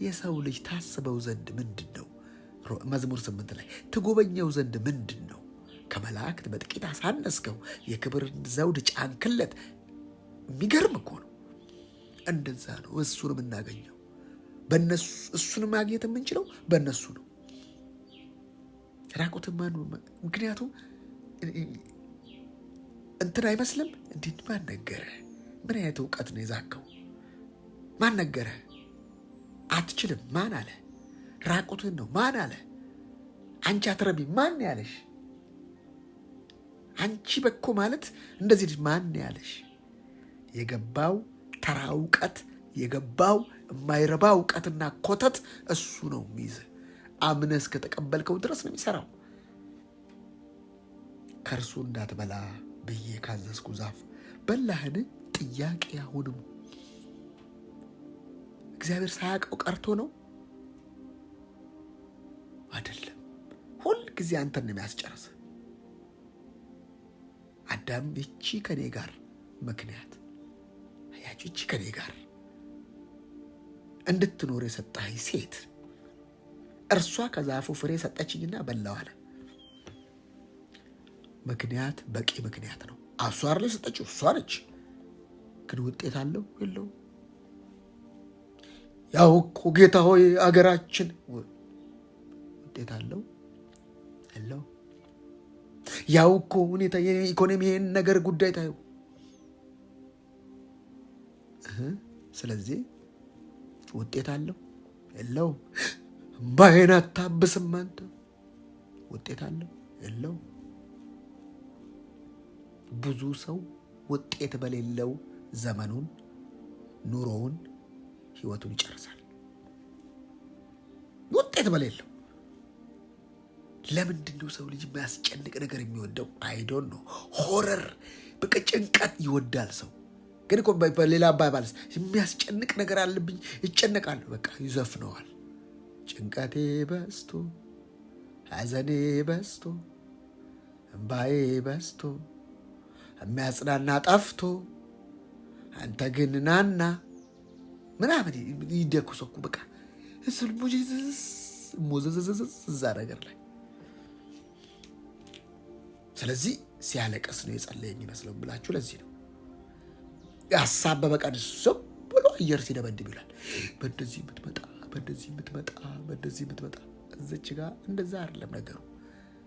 የሰው ልጅ ታስበው ዘንድ ምንድን ነው? መዝሙር 8 ላይ ትጎበኘው ዘንድ ምንድን ነው? ከመላእክት በጥቂት አሳነስከው፣ የክብር ዘውድ ጫንክለት። የሚገርም እኮ ነው። እንደዛ ነው እሱን የምናገኘው። በእነሱ እሱን ማግኘት የምንችለው በእነሱ ነው። ራቁትን ማን? ምክንያቱም እንትን አይመስልም። እንዴት ማን ነገረ? ምን አይነት እውቀት ነው የዛከው? ማን ነገረ? አትችልም ማን አለ? ራቁትን ነው ማን አለ? አንቺ አትረቢ ማን ያለሽ? አንቺ በኮ ማለት እንደዚህ ማን ያለሽ? የገባው ተራ እውቀት፣ የገባው የማይረባ እውቀትና ኮተት እሱ ነው የሚይዝ። አምነህ እስከተቀበልከው ድረስ ነው የሚሰራው። ከእርሱ እንዳትበላ ብዬ ካዘዝኩ ዛፍ በላህን? ጥያቄ አሁንም እግዚአብሔር ሳያውቀው ቀርቶ ነው አይደለም። ሁል ጊዜ አንተን ነው የሚያስጨርስ። አዳም እቺ ከኔ ጋር ምክንያት አያችሁ፣ እቺ ከኔ ጋር እንድትኖር የሰጣኝ ሴት እርሷ ከዛፉ ፍሬ ሰጠችኝና በላው አለ። ምክንያት በቂ ምክንያት ነው። አሷር ላይ ሰጠችው እሷ ነች። ግን ውጤት አለው የለውም? ያው እኮ ጌታ ሆይ አገራችን ውጤት አለው የለው? ያው እኮ ሁኔታ የኢኮኖሚ ይሄን ነገር ጉዳይ ታዩ። ስለዚህ ውጤት አለው የለው? እምባዬን አታብስም አንተ። ውጤት አለው የለው? ብዙ ሰው ውጤት በሌለው ዘመኑን፣ ኑሮውን፣ ህይወቱን ይጨርሳል። ውጤት በሌለው። ለምንድን ነው ሰው ልጅ የሚያስጨንቅ ነገር የሚወደው? አይዶን ነው። ሆረር በቃ ጭንቀት ይወዳል ሰው። ግን እኮ በሌላ አባባልስ የሚያስጨንቅ ነገር አለብኝ ይጨነቃል። በቃ ይዘፍነዋል። ጭንቀቴ በስቶ፣ ሐዘኔ በስቶ፣ እምባዬ በስቶ፣ የሚያጽናና ጠፍቶ፣ አንተ ግን ናና ምናምን ይደኩሰኩ። በቃ ሞዘዘዘዝ እዛ ነገር ላይ። ስለዚህ ሲያለቀስ ነው የጸለየ የሚመስለው ብላችሁ ለዚህ ነው ሀሳብ በበቀን ዝም ብሎ አየር ሲደበድብ ይላል። በእንደዚህ የምትመጣ በእንደዚህ የምትመጣ በእንደዚህ የምትመጣ እዚች ጋር እንደዛ አይደለም ነገሩ።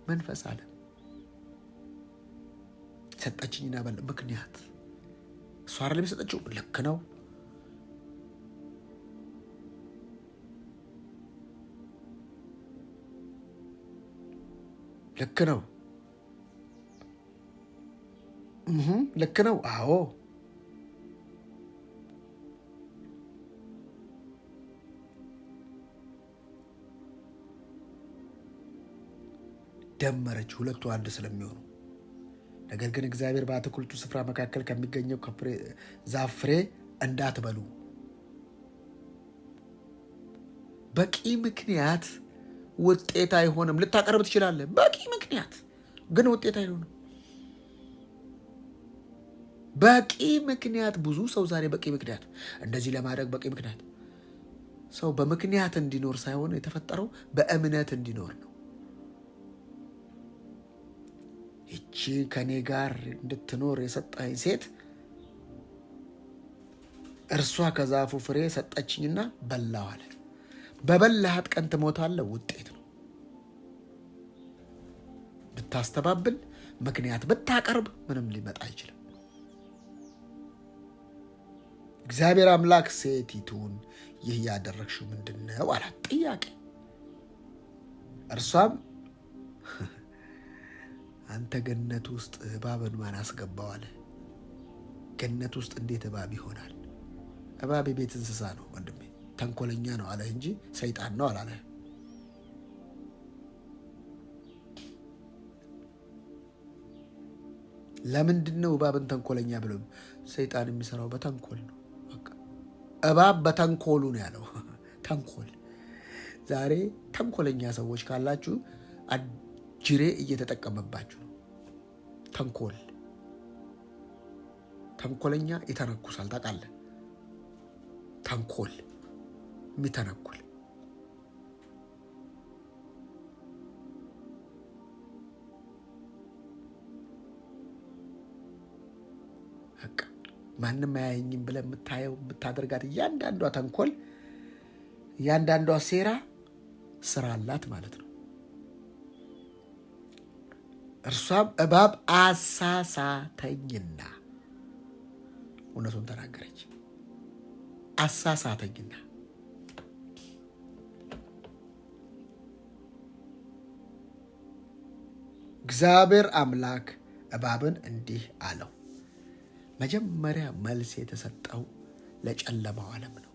መንፈስ አለ ሰጠችኝና በለ ምክንያት እሷ አይደለም የሰጠችው። ልክ ነው። ልክ ነው። ልክ ነው። አዎ ደመረች፣ ሁለቱ አንድ ስለሚሆኑ። ነገር ግን እግዚአብሔር በአትክልቱ ስፍራ መካከል ከሚገኘው ዛፍ ፍሬ እንዳትበሉ። በቂ ምክንያት ውጤት አይሆንም። ልታቀርብ ትችላለህ፣ በቂ ምክንያት ግን ውጤት አይሆንም። በቂ ምክንያት ብዙ ሰው ዛሬ በቂ ምክንያት እንደዚህ ለማድረግ በቂ ምክንያት። ሰው በምክንያት እንዲኖር ሳይሆን የተፈጠረው በእምነት እንዲኖር ነው። ይቺ ከኔ ጋር እንድትኖር የሰጠኝ ሴት እርሷ ከዛፉ ፍሬ ሰጠችኝና በላው አለ። በበላሃት ቀን ትሞታለህ። ውጤት ነው። ብታስተባብል ምክንያት ብታቀርብ ምንም ሊመጣ አይችልም። እግዚአብሔር አምላክ ሴቲቱን ይህ ያደረግሽው ምንድን ነው አላት። ጥያቄ። እርሷም አንተ ገነት ውስጥ እባብን ማን አስገባው አለ። ገነት ውስጥ እንዴት እባብ ይሆናል? እባብ የቤት እንስሳ ነው ወንድሜ፣ ተንኮለኛ ነው አለ እንጂ ሰይጣን ነው አላለ። ለምንድን ነው እባብን ተንኮለኛ ብለው? ሰይጣን የሚሰራው በተንኮል ነው። በቃ እባብ በተንኮሉ ነው ያለው። ተንኮል። ዛሬ ተንኮለኛ ሰዎች ካላችሁ ጅሬ እየተጠቀመባችሁ ነው። ተንኮል። ተንኮለኛ ይተነኩሳል። ታውቃለህ? ተንኮል የሚተነኩል ማንም አያየኝም ብለህ የምታደርጋት እያንዳንዷ ተንኮል፣ እያንዳንዷ ሴራ ስራ አላት ማለት ነው። እርሷም እባብ አሳሳተኝና፣ እውነቱን ተናገረች። አሳሳተኝና እግዚአብሔር አምላክ እባብን እንዲህ አለው። መጀመሪያ መልስ የተሰጠው ለጨለማው ዓለም ነው።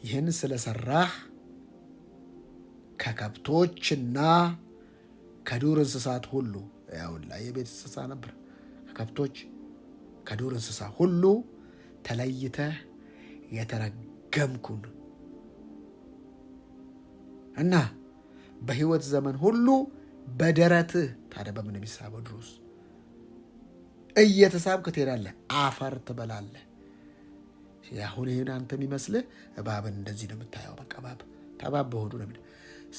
ይህን ስለሰራህ ከከብቶችና ከዱር እንስሳት ሁሉ፣ ያውላ የቤት እንስሳ ነበር፣ ከከብቶች ከዱር እንስሳ ሁሉ ተለይተህ የተረገምኩን እና በሕይወት ዘመን ሁሉ በደረትህ፣ ታዲያ በምን የሚሳበው ድሮስ እየተሳብክ ትሄዳለህ፣ አፈር ትበላለህ። አሁን ይህን አንተ የሚመስልህ እባብን እንደዚህ ነው የምታየው። በቃ እባብ በሆዱ ነው የሚሄደው።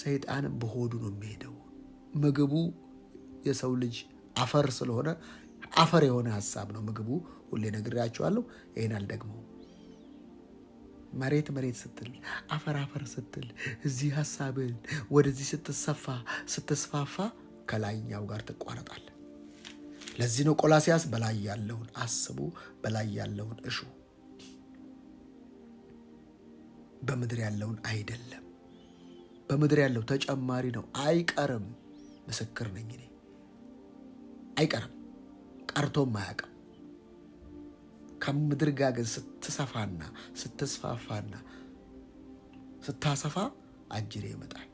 ሰይጣንም በሆዱ ነው የሚሄደው። ምግቡ የሰው ልጅ አፈር ስለሆነ አፈር የሆነ ሀሳብ ነው ምግቡ። ሁሌ ነግሬያቸዋለሁ፣ ይህን አልደግመውም። መሬት ስትል፣ አፈር ስትል፣ እዚህ ሀሳብን ወደዚህ ስትስፋፋ ከላይኛው ጋር ትቋረጣለህ። ለዚህ ነው ቆላሲያስ በላይ ያለውን አስቡ፣ በላይ ያለውን እሹ፣ በምድር ያለውን አይደለም። በምድር ያለው ተጨማሪ ነው፣ አይቀርም። ምስክር ነኝ እኔ። አይቀርም፣ ቀርቶም አያውቅም። ከምድር ጋር ግን ስትሰፋና ስትስፋፋና ስታሰፋ አጅሬ ይመጣል።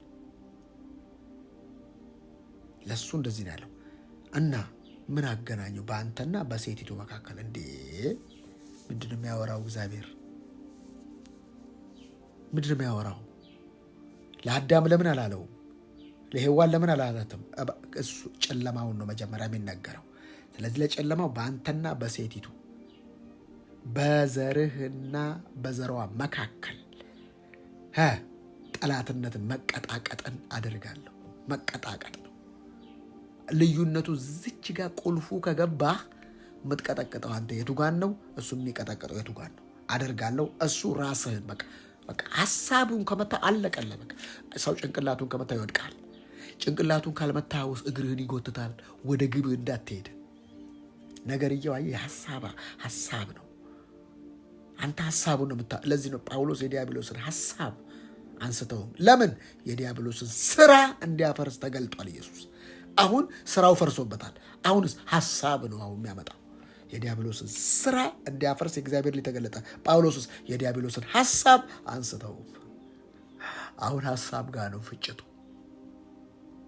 ለሱ እንደዚህ ነው ያለው። እና ምን አገናኘው በአንተና በሴቲቱ መካከል? እንዴ ምንድን ነው የሚያወራው እግዚአብሔር? ምንድን ነው የሚያወራው? ለአዳም ለምን አላለውም? ለሔዋን ለምን አላላትም? እሱ ጨለማውን ነው መጀመሪያ የሚነገረው። ስለዚህ ለጨለማው በአንተና በሴቲቱ በዘርህና በዘሯ መካከል ጠላትነትን፣ መቀጣቀጥን አደርጋለሁ። መቀጣቀጥ ነው ልዩነቱ። ዝች ጋር ቁልፉ ከገባህ የምትቀጠቅጠው አንተ የቱጋን ነው፣ እሱ የሚቀጠቅጠው የቱጋን ነው አደርጋለሁ። እሱ ራስህን በቃ ሀሳቡን ከመታ አለቀለ። በቃ ሰው ጭንቅላቱን ከመታ ይወድቃል። ጭንቅላቱን ካልመታ ውስጥ እግርህን ይጎትታል፣ ወደ ግብህ እንዳትሄድ። ነገርየው ሀሳብ ነው። አንተ ሀሳቡን ነው ለዚህ ነው ጳውሎስ የዲያብሎስን ሀሳብ አንስተውም። ለምን? የዲያብሎስን ስራ እንዲያፈርስ ተገልጧል ኢየሱስ። አሁን ስራው ፈርሶበታል። አሁንስ ሀሳብ ነው አሁን የሚያመጣው የዲያብሎስን ስራ እንዲያፈርስ የእግዚአብሔር ልጅ ተገለጠ። ጳውሎስስ የዲያብሎስን ሀሳብ አንስተውም። አሁን ሀሳብ ጋር ነው ፍጭቱ፣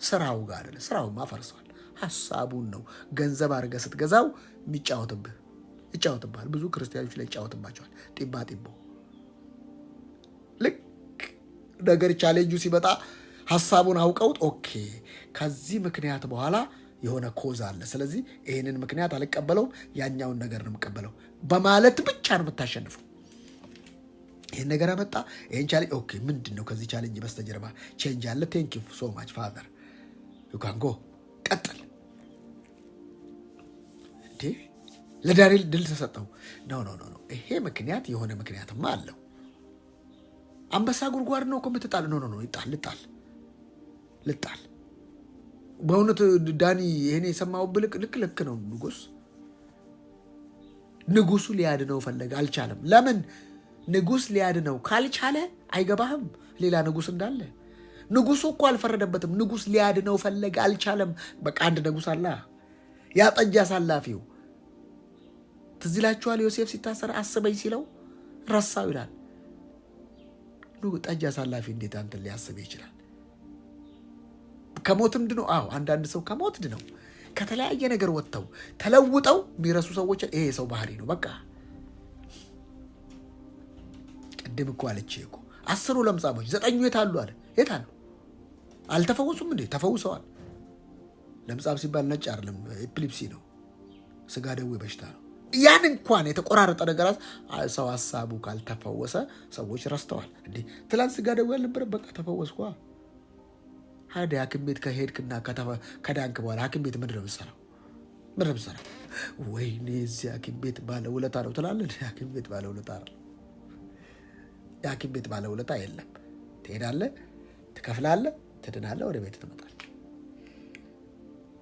ስራው ጋር አይደለ። ስራውማ ፈርሷል። ሀሳቡን ነው ገንዘብ አድርገህ ስትገዛው ይጫወትብሃል። ብዙ ክርስቲያኖች ላይ ይጫወትባቸዋል። ጢባ ልክ ነገር ቻሌንጁ ሲመጣ ሀሳቡን አውቀውት ኦኬ፣ ከዚህ ምክንያት በኋላ የሆነ ኮዝ አለ፣ ስለዚህ ይህንን ምክንያት አልቀበለውም፣ ያኛውን ነገር ነው የምቀበለው በማለት ብቻ ነው የምታሸንፈው። ይህን ነገር አመጣ፣ ይህን ቻሌንጅ ኦኬ፣ ምንድን ነው ከዚህ ቻሌንጅ በስተጀርባ ቼንጅ አለ። ቴንክ ዩ ሶ ማች ፋዘር ዩ ካን ጎ፣ ቀጥል። እንዴ ለዳንኤል ድል ተሰጠው። ኖ ይሄ ምክንያት የሆነ ምክንያትማ አለው። አንበሳ ጉድጓድ ነው እኮ የምትጣል። ኖ ልጣል። በእውነት ዳኒ ይሄን የሰማው ልክ ነው። ንጉሱ ሊያድነው ፈለገ፣ አልቻለም። ለምን? ንጉስ ሊያድነው ካልቻለ አይገባህም ሌላ ንጉስ እንዳለ። ንጉሱ እኮ አልፈረደበትም። ንጉስ ሊያድነው ፈለገ፣ አልቻለም። በቃ አንድ ንጉስ አለ፣ ያ ጠጅ አሳላፊው። ትዝ ይላችኋል ዮሴፍ ሲታሰር አስበኝ ሲለው ረሳው ይላል። ጠጅ አሳላፊ እንዴት አንተን ሊያስብ ይችላል? ከሞትም ድነው። አንዳንድ ሰው ከሞት ድነው ከተለያየ ነገር ወጥተው ተለውጠው የሚረሱ ሰዎች፣ ይሄ የሰው ባህሪ ነው። በቃ ቅድም እኮ አለች እኮ 10 ለምጻሞች 9 የት አሉ አለ። የት አሉ? አልተፈወሱም እንዴ? ተፈውሰዋል። ለምጻም ሲባል ነጭ አይደለም፣ ኤፒሊፕሲ ነው፣ ስጋ ደዌ በሽታ ነው። ያን እንኳን የተቆራረጠ ነገር ሰው ሀሳቡ ካልተፈወሰ ሰዎች ረስተዋል። እንዴ ትላንት ስጋ ደዌ ያልነበረ በቃ ተፈወስኳ። ሐኪም ቤት ከሄድክና ከዳንክ በኋላ ሐኪም ቤት ምንድን ነው የምትሰራው? ምንም ሰራ ወይኔ እዚህ ሐኪም ቤት ባለውለታ ነው ትላለህ። ሐኪም ቤት ባለውለታ አይደል? የሐኪም ቤት ባለውለታ የለም። ትሄዳለህ፣ ትከፍላለህ፣ ትድናለህ፣ ወደ ቤት ትመጣለህ።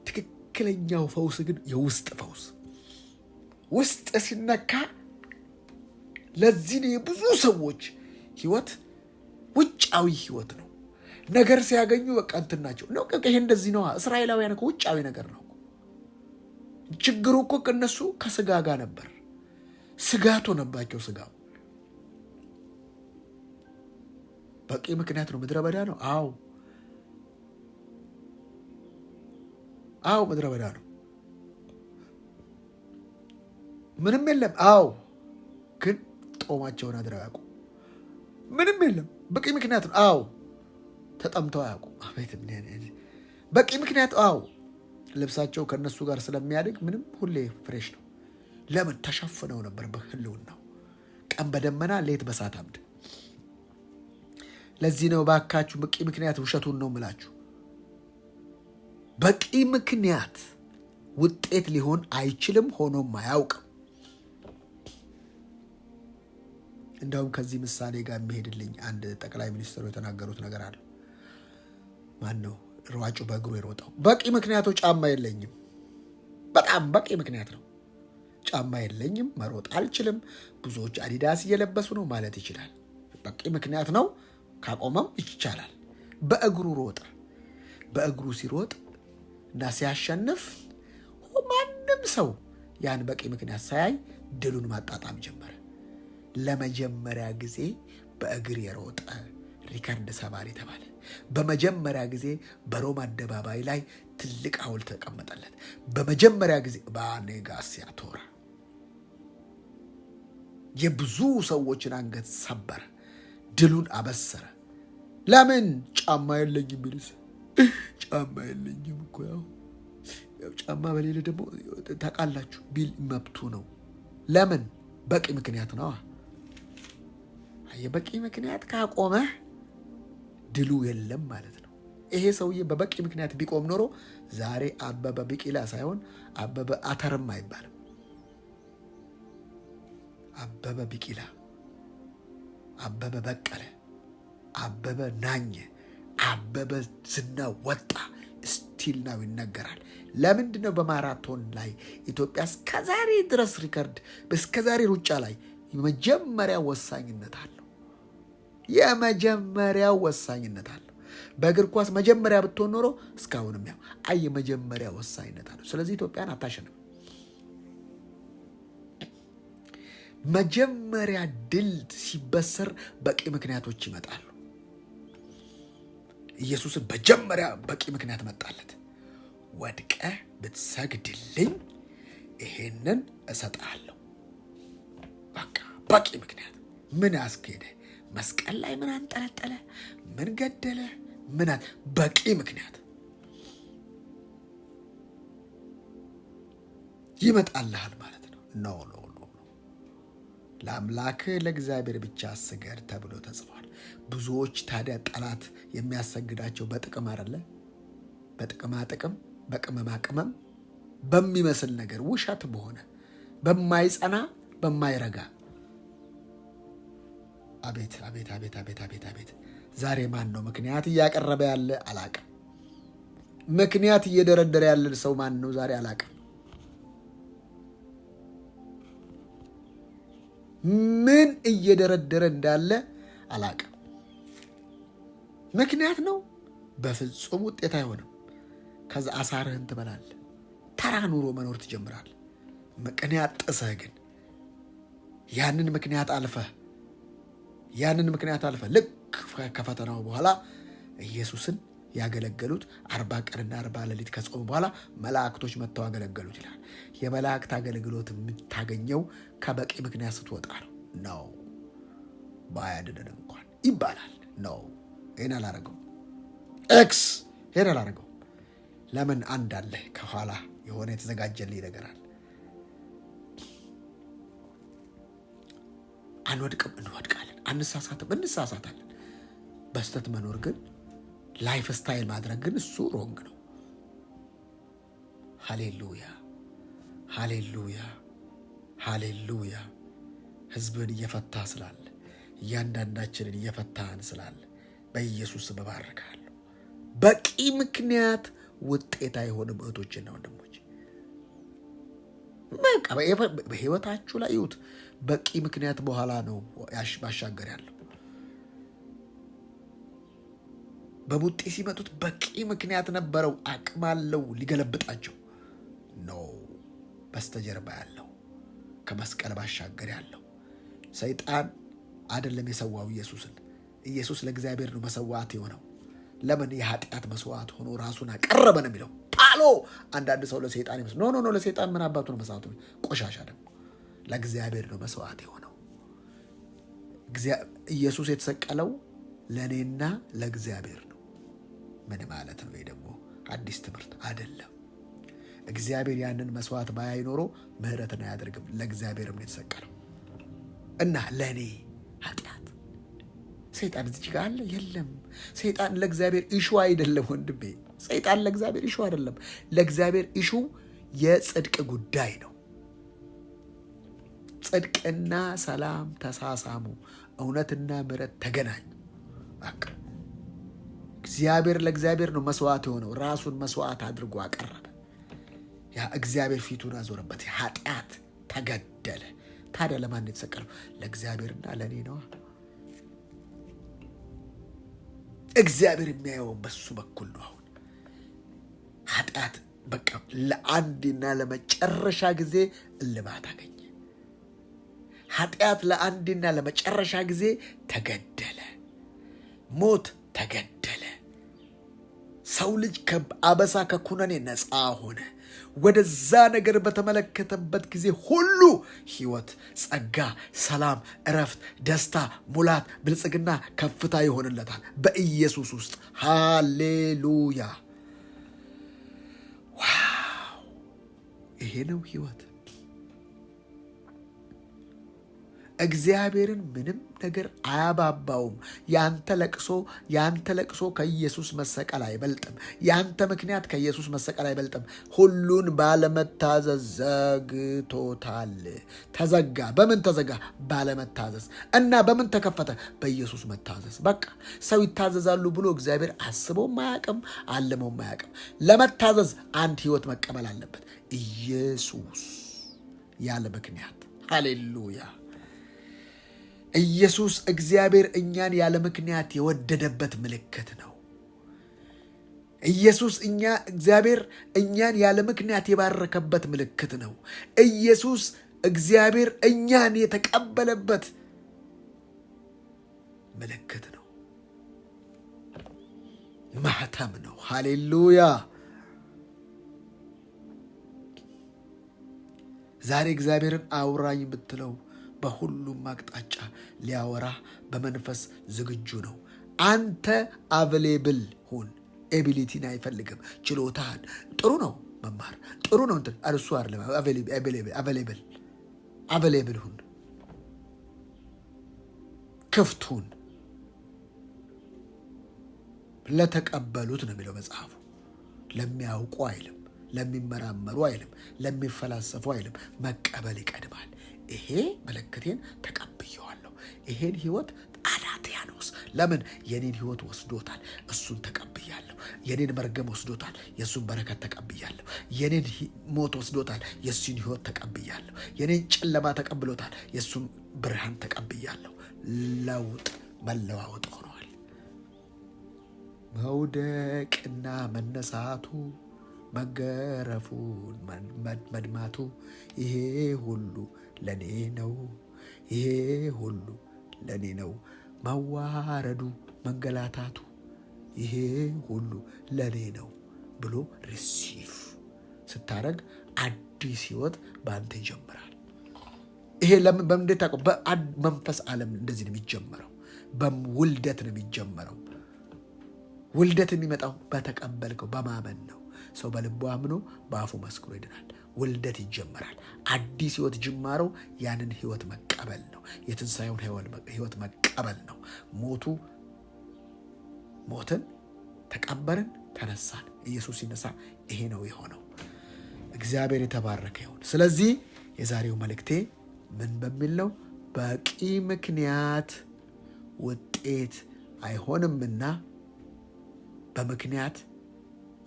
ትክክለኛው ፈውስ ግን የውስጥ ፈውስ፣ ውስጥ ሲነካ። ለዚህ ነው የብዙ ሰዎች ህይወት ውጫዊ ህይወት ነው። ነገር ሲያገኙ በቃ እንትን ናቸው ነው። ይሄ እንደዚህ ነው። እስራኤላውያን እኮ ውጫዊ ነገር ነው። ችግሩ እኮ ከነሱ ከስጋ ጋር ነበር። ስጋት ሆነባቸው። ስጋው በቂ ምክንያት ነው። ምድረ በዳ ነው። አዎ ምድረ በዳ ነው። ምንም የለም። ግን ጦማቸውን አድረው ያውቁ። ምንም የለም። በቂ ምክንያት ነው። ተጠምተው አያውቁ። አቤት በቂ ምክንያት። ልብሳቸው ከነሱ ጋር ስለሚያድግ ምንም ሁሌ ፍሬሽ ነው። ለምን? ተሸፍነው ነበር በህልውናው። ቀን በደመና ሌት በሳት አምድ። ለዚህ ነው ባካችሁ በቂ ምክንያት ውሸቱን ነው ምላችሁ። በቂ ምክንያት ውጤት ሊሆን አይችልም፣ ሆኖም አያውቅም። እንደውም ከዚህ ምሳሌ ጋር የሚሄድልኝ አንድ ጠቅላይ ሚኒስትሩ የተናገሩት ነገር አለ። ማን ነው? ሯጩ በእግሩ የሮጠው በቂ ምክንያቱ ጫማ የለኝም። በጣም በቂ ምክንያት ነው። ጫማ የለኝም፣ መሮጥ አልችልም፣ ብዙዎች አዲዳስ እየለበሱ ነው ማለት ይችላል። በቂ ምክንያት ነው። ካቆመም ይቻላል። በእግሩ ሮጠ። በእግሩ ሲሮጥ እና ሲያሸንፍ ማንም ሰው ያን በቂ ምክንያት ሳያይ ድሉን ማጣጣም ጀመረ። ለመጀመሪያ ጊዜ በእግር የሮጠ ሪከርድ ሰባሪ ተባለ። በመጀመሪያ ጊዜ በሮም አደባባይ ላይ ትልቅ ሐውልት ተቀመጠለት። በመጀመሪያ ጊዜ በኔጋሲያ ቶራ የብዙ ሰዎችን አንገት ሰበረ። ድሉን አበሰረ። ለምን? ጫማ የለኝም ቢልስ? ጫማ የለኝም እኮ ያው ጫማ በሌለ ደግሞ ታውቃላችሁ ቢል መብቱ ነው። ለምን? በቂ ምክንያት ነው። የበቂ ምክንያት ካቆመ ድሉ የለም ማለት ነው። ይሄ ሰውዬ በበቂ ምክንያት ቢቆም ኖሮ ዛሬ አበበ ቢቂላ ሳይሆን አበበ አተርም አይባልም። አበበ ቢቂላ፣ አበበ በቀለ፣ አበበ ናኘ፣ አበበ ዝና ወጣ ስቲል ነው ይነገራል። ለምንድን ነው በማራቶን ላይ ኢትዮጵያ እስከዛሬ ድረስ ሪከርድ እስከዛሬ ሩጫ ላይ የመጀመሪያ ወሳኝነት አለው? የመጀመሪያው ወሳኝነት አለው። በእግር ኳስ መጀመሪያ ብትሆን ኖሮ እስካሁንም ያው የመጀመሪያ ወሳኝነት አለው። ስለዚህ ኢትዮጵያን አታሸንፍም። መጀመሪያ ድል ሲበሰር በቂ ምክንያቶች ይመጣሉ። ኢየሱስን መጀመሪያ በቂ ምክንያት መጣለት። ወድቀ ብትሰግድልኝ ይሄንን እሰጥሃለሁ። በቃ በቂ ምክንያት። ምን አስኬደ? መስቀል ላይ ምን አንጠለጠለ? ምን ገደለ? በቂ ምክንያት ይመጣልሃል ማለት ነው። ኖ ለአምላክህ ለእግዚአብሔር ብቻ ስገድ ተብሎ ተጽፏል። ብዙዎች ታዲያ ጠላት የሚያሰግዳቸው በጥቅም አይደለ? በጥቅማ ጥቅም፣ በቅመማ ቅመም በሚመስል ነገር ውሸት በሆነ በማይጸና በማይረጋ አቤት አቤት አቤት አቤት አቤት አቤት። ዛሬ ማን ነው ምክንያት እያቀረበ ያለ? አላቅም። ምክንያት እየደረደረ ያለ ሰው ማን ነው ዛሬ? አላቅም። ምን እየደረደረ እንዳለ አላቅም። ምክንያት ነው፣ በፍጹም ውጤት አይሆንም። ከዛ አሳርህን ትበላለህ። ተራ ኑሮ መኖር ትጀምራለህ። ምክንያት ጥሰህ ግን ያንን ምክንያት አልፈህ ልክ ከፈተናው በኋላ ኢየሱስን ያገለገሉት 40 ቀንና 40 ሌሊት ከጾሙ በኋላ መላእክቶች መጥተው አገለገሉት ይላል። የመላእክት አገልግሎት የምታገኘው ከበቂ ምክንያት ስትወጣ ነው። ባያድነን እንኳን ይባላል ነው። ይሄን አላረገው ይሄን አላረገው። ለምን? አንድ አለ ከኋላ የሆነ የተዘጋጀልኝ ነገር አለ። አንወድቅም፣ እንወድቃለን። አንሳሳትም፣ እንሳሳታለን። በስተት መኖር ግን ላይፍ ስታይል ማድረግ ግን እሱ ሮንግ ነው። ሃሌሉያ። ሃሌሉያ ሃሌሉያ። ሕዝብን እየፈታ ስላለ እያንዳንዳችንን እየፈታን ስላለ በኢየሱስ ስም እባርካለሁ። በቂ ምክንያት ውጤት አይሆንም እህቶችና ወንድሞች። በቃ በህይወታችሁ ላይ ይሁት በቂ ምክንያት በኋላ ነው ማሻገር ያለው። በሙጤ ሲመጡት በቂ ምክንያት ነበረው፣ አቅም አለው ሊገለብጣቸው ነው። በስተጀርባ ያለው ከመስቀል ባሻገር ያለው ሰይጣን አይደለም የሰዋው ኢየሱስን። ኢየሱስ ለእግዚአብሔር ነው መሰዋዕት የሆነው። ለምን? የኃጢአት መስዋዕት ሆኖ ራሱን አቀረበ ነው የሚለው ፓሎ። አንዳንድ ሰው ለሰይጣን ይመስል ኖ ለሰይጣን ምን አባቱ ነው መስዋዕቱ? ቆሻሻ ደግሞ ለእግዚአብሔር ነው መስዋዕት የሆነው። ኢየሱስ የተሰቀለው ለእኔና ለእግዚአብሔር ነው። ምን ማለት ነው? ይሄ ደግሞ አዲስ ትምህርት አይደለም። እግዚአብሔር ያንን መስዋዕት ባያይ ኖሮ ምህረትን አያደርግም። ለእግዚአብሔርም ነው የተሰቀለው እና ለእኔ ኃጢአት ሰይጣን እዚህ ጋር አለ የለም። ሰይጣን ለእግዚአብሔር ኢሹ አይደለም ወንድሜ። ሰይጣን ለእግዚአብሔር ኢሹ አይደለም። ለእግዚአብሔር ኢሹ የጽድቅ ጉዳይ ነው። ጽድቅና ሰላም ተሳሳሙ፣ እውነትና ምሕረት ተገናኙ። እግዚአብሔር ለእግዚአብሔር ነው መስዋዕት የሆነው። ራሱን መስዋዕት አድርጎ አቀረበ። ያ እግዚአብሔር ፊቱን አዞረበት። ኃጢአት ተገደለ። ታዲያ ለማን የተሰቀለው? ለእግዚአብሔርና ለእኔ ነዋ። እግዚአብሔር የሚያየውን በሱ በኩል ነው። አሁን ኃጢአት በቃ ለአንድና ለመጨረሻ ጊዜ እልባት አገኘ። ኃጢአት ለአንድና ለመጨረሻ ጊዜ ተገደለ። ሞት ተገደለ። ሰው ልጅ ከአበሳ ከኩነኔ ነፃ ሆነ። ወደዛ ነገር በተመለከተበት ጊዜ ሁሉ ሕይወት፣ ጸጋ፣ ሰላም፣ እረፍት፣ ደስታ፣ ሙላት፣ ብልጽግና፣ ከፍታ ይሆንለታል በኢየሱስ ውስጥ። ሃሌሉያ! ዋው! ይሄ ነው ሕይወት። እግዚአብሔርን ምንም ነገር አያባባውም። ያንተ ለቅሶ ከኢየሱስ መሰቀል አይበልጥም። ያንተ ምክንያት ከኢየሱስ መሰቀል አይበልጥም። ሁሉን ባለመታዘዝ ዘግቶታል። ተዘጋ። በምን ተዘጋ? ባለመታዘዝ። እና በምን ተከፈተ? በኢየሱስ መታዘዝ። በቃ ሰው ይታዘዛሉ ብሎ እግዚአብሔር አስበውም አያውቅም፣ አልመውም አያውቅም። ለመታዘዝ አንድ ህይወት መቀበል አለበት፣ ኢየሱስ ያለ ምክንያት። ሃሌሉያ! ኢየሱስ እግዚአብሔር እኛን ያለ ምክንያት የወደደበት ምልክት ነው። ኢየሱስ እግዚአብሔር እኛን ያለ ምክንያት የባረከበት ምልክት ነው። ኢየሱስ እግዚአብሔር እኛን የተቀበለበት ምልክት ነው፣ ማህተም ነው። ሃሌሉያ! ዛሬ እግዚአብሔርን አውራኝ ብትለው በሁሉም አቅጣጫ ሊያወራ በመንፈስ ዝግጁ ነው። አንተ አቬሌብል ሁን። ኤቢሊቲን አይፈልግም። ችሎታን ጥሩ ነው መማር ጥሩ ነው። እንትን እርሱ አይደለም። አቬሌብል ሁን። ክፍት ሁን። ለተቀበሉት ነው የሚለው መጽሐፉ። ለሚያውቁ አይልም፣ ለሚመራመሩ አይልም፣ ለሚፈላሰፉ አይልም። መቀበል ይቀድማል። ይሄ ምልክቴን ተቀብየዋለሁ። ይሄን ህይወት አዳትያኖስ ለምን የኔን ህይወት ወስዶታል፣ እሱን ተቀብያለሁ። የኔን መርገም ወስዶታል፣ የእሱን በረከት ተቀብያለሁ። የኔን ሞት ወስዶታል፣ የእሱን ህይወት ተቀብያለሁ። የኔን ጨለማ ተቀብሎታል፣ የእሱን ብርሃን ተቀብያለሁ። ለውጥ መለዋወጥ ሆነዋል። መውደቅና መነሳቱ፣ መገረፉን መድማቱ፣ ይሄ ሁሉ ለኔ ነው። ይሄ ሁሉ ለኔ ነው። መዋረዱ፣ መንገላታቱ፣ ይሄ ሁሉ ለኔ ነው ብሎ ሪሲቭ ስታረግ አዲስ ህይወት በአንተ ይጀምራል። ይሄ ለምን በምንድን ታውቀው? በመንፈስ ዓለም እንደዚህ ነው የሚጀመረው። በውልደት ነው የሚጀመረው። ውልደት የሚመጣው በተቀበልከው በማመን ነው። ሰው በልቡ አምኖ በአፉ መስክሮ ይድናል። ውልደት ይጀመራል። አዲስ ህይወት ጅማረው ያንን ህይወት መቀበል ነው። የትንሣኤውን ህይወት መቀበል ነው። ሞትን ተቀበርን፣ ተነሳን። ኢየሱስ ሲነሳ ይሄ ነው የሆነው። እግዚአብሔር የተባረከ ይሁን። ስለዚህ የዛሬው መልእክቴ ምን በሚል ነው? በቂ ምክንያት ውጤት አይሆንምና በምክንያት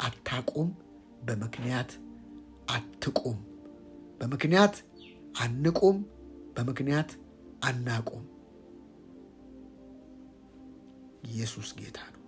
አታቁም፣ በምክንያት አትቁም፣ በምክንያት አንቁም፣ በምክንያት አናቁም። ኢየሱስ ጌታ ነው።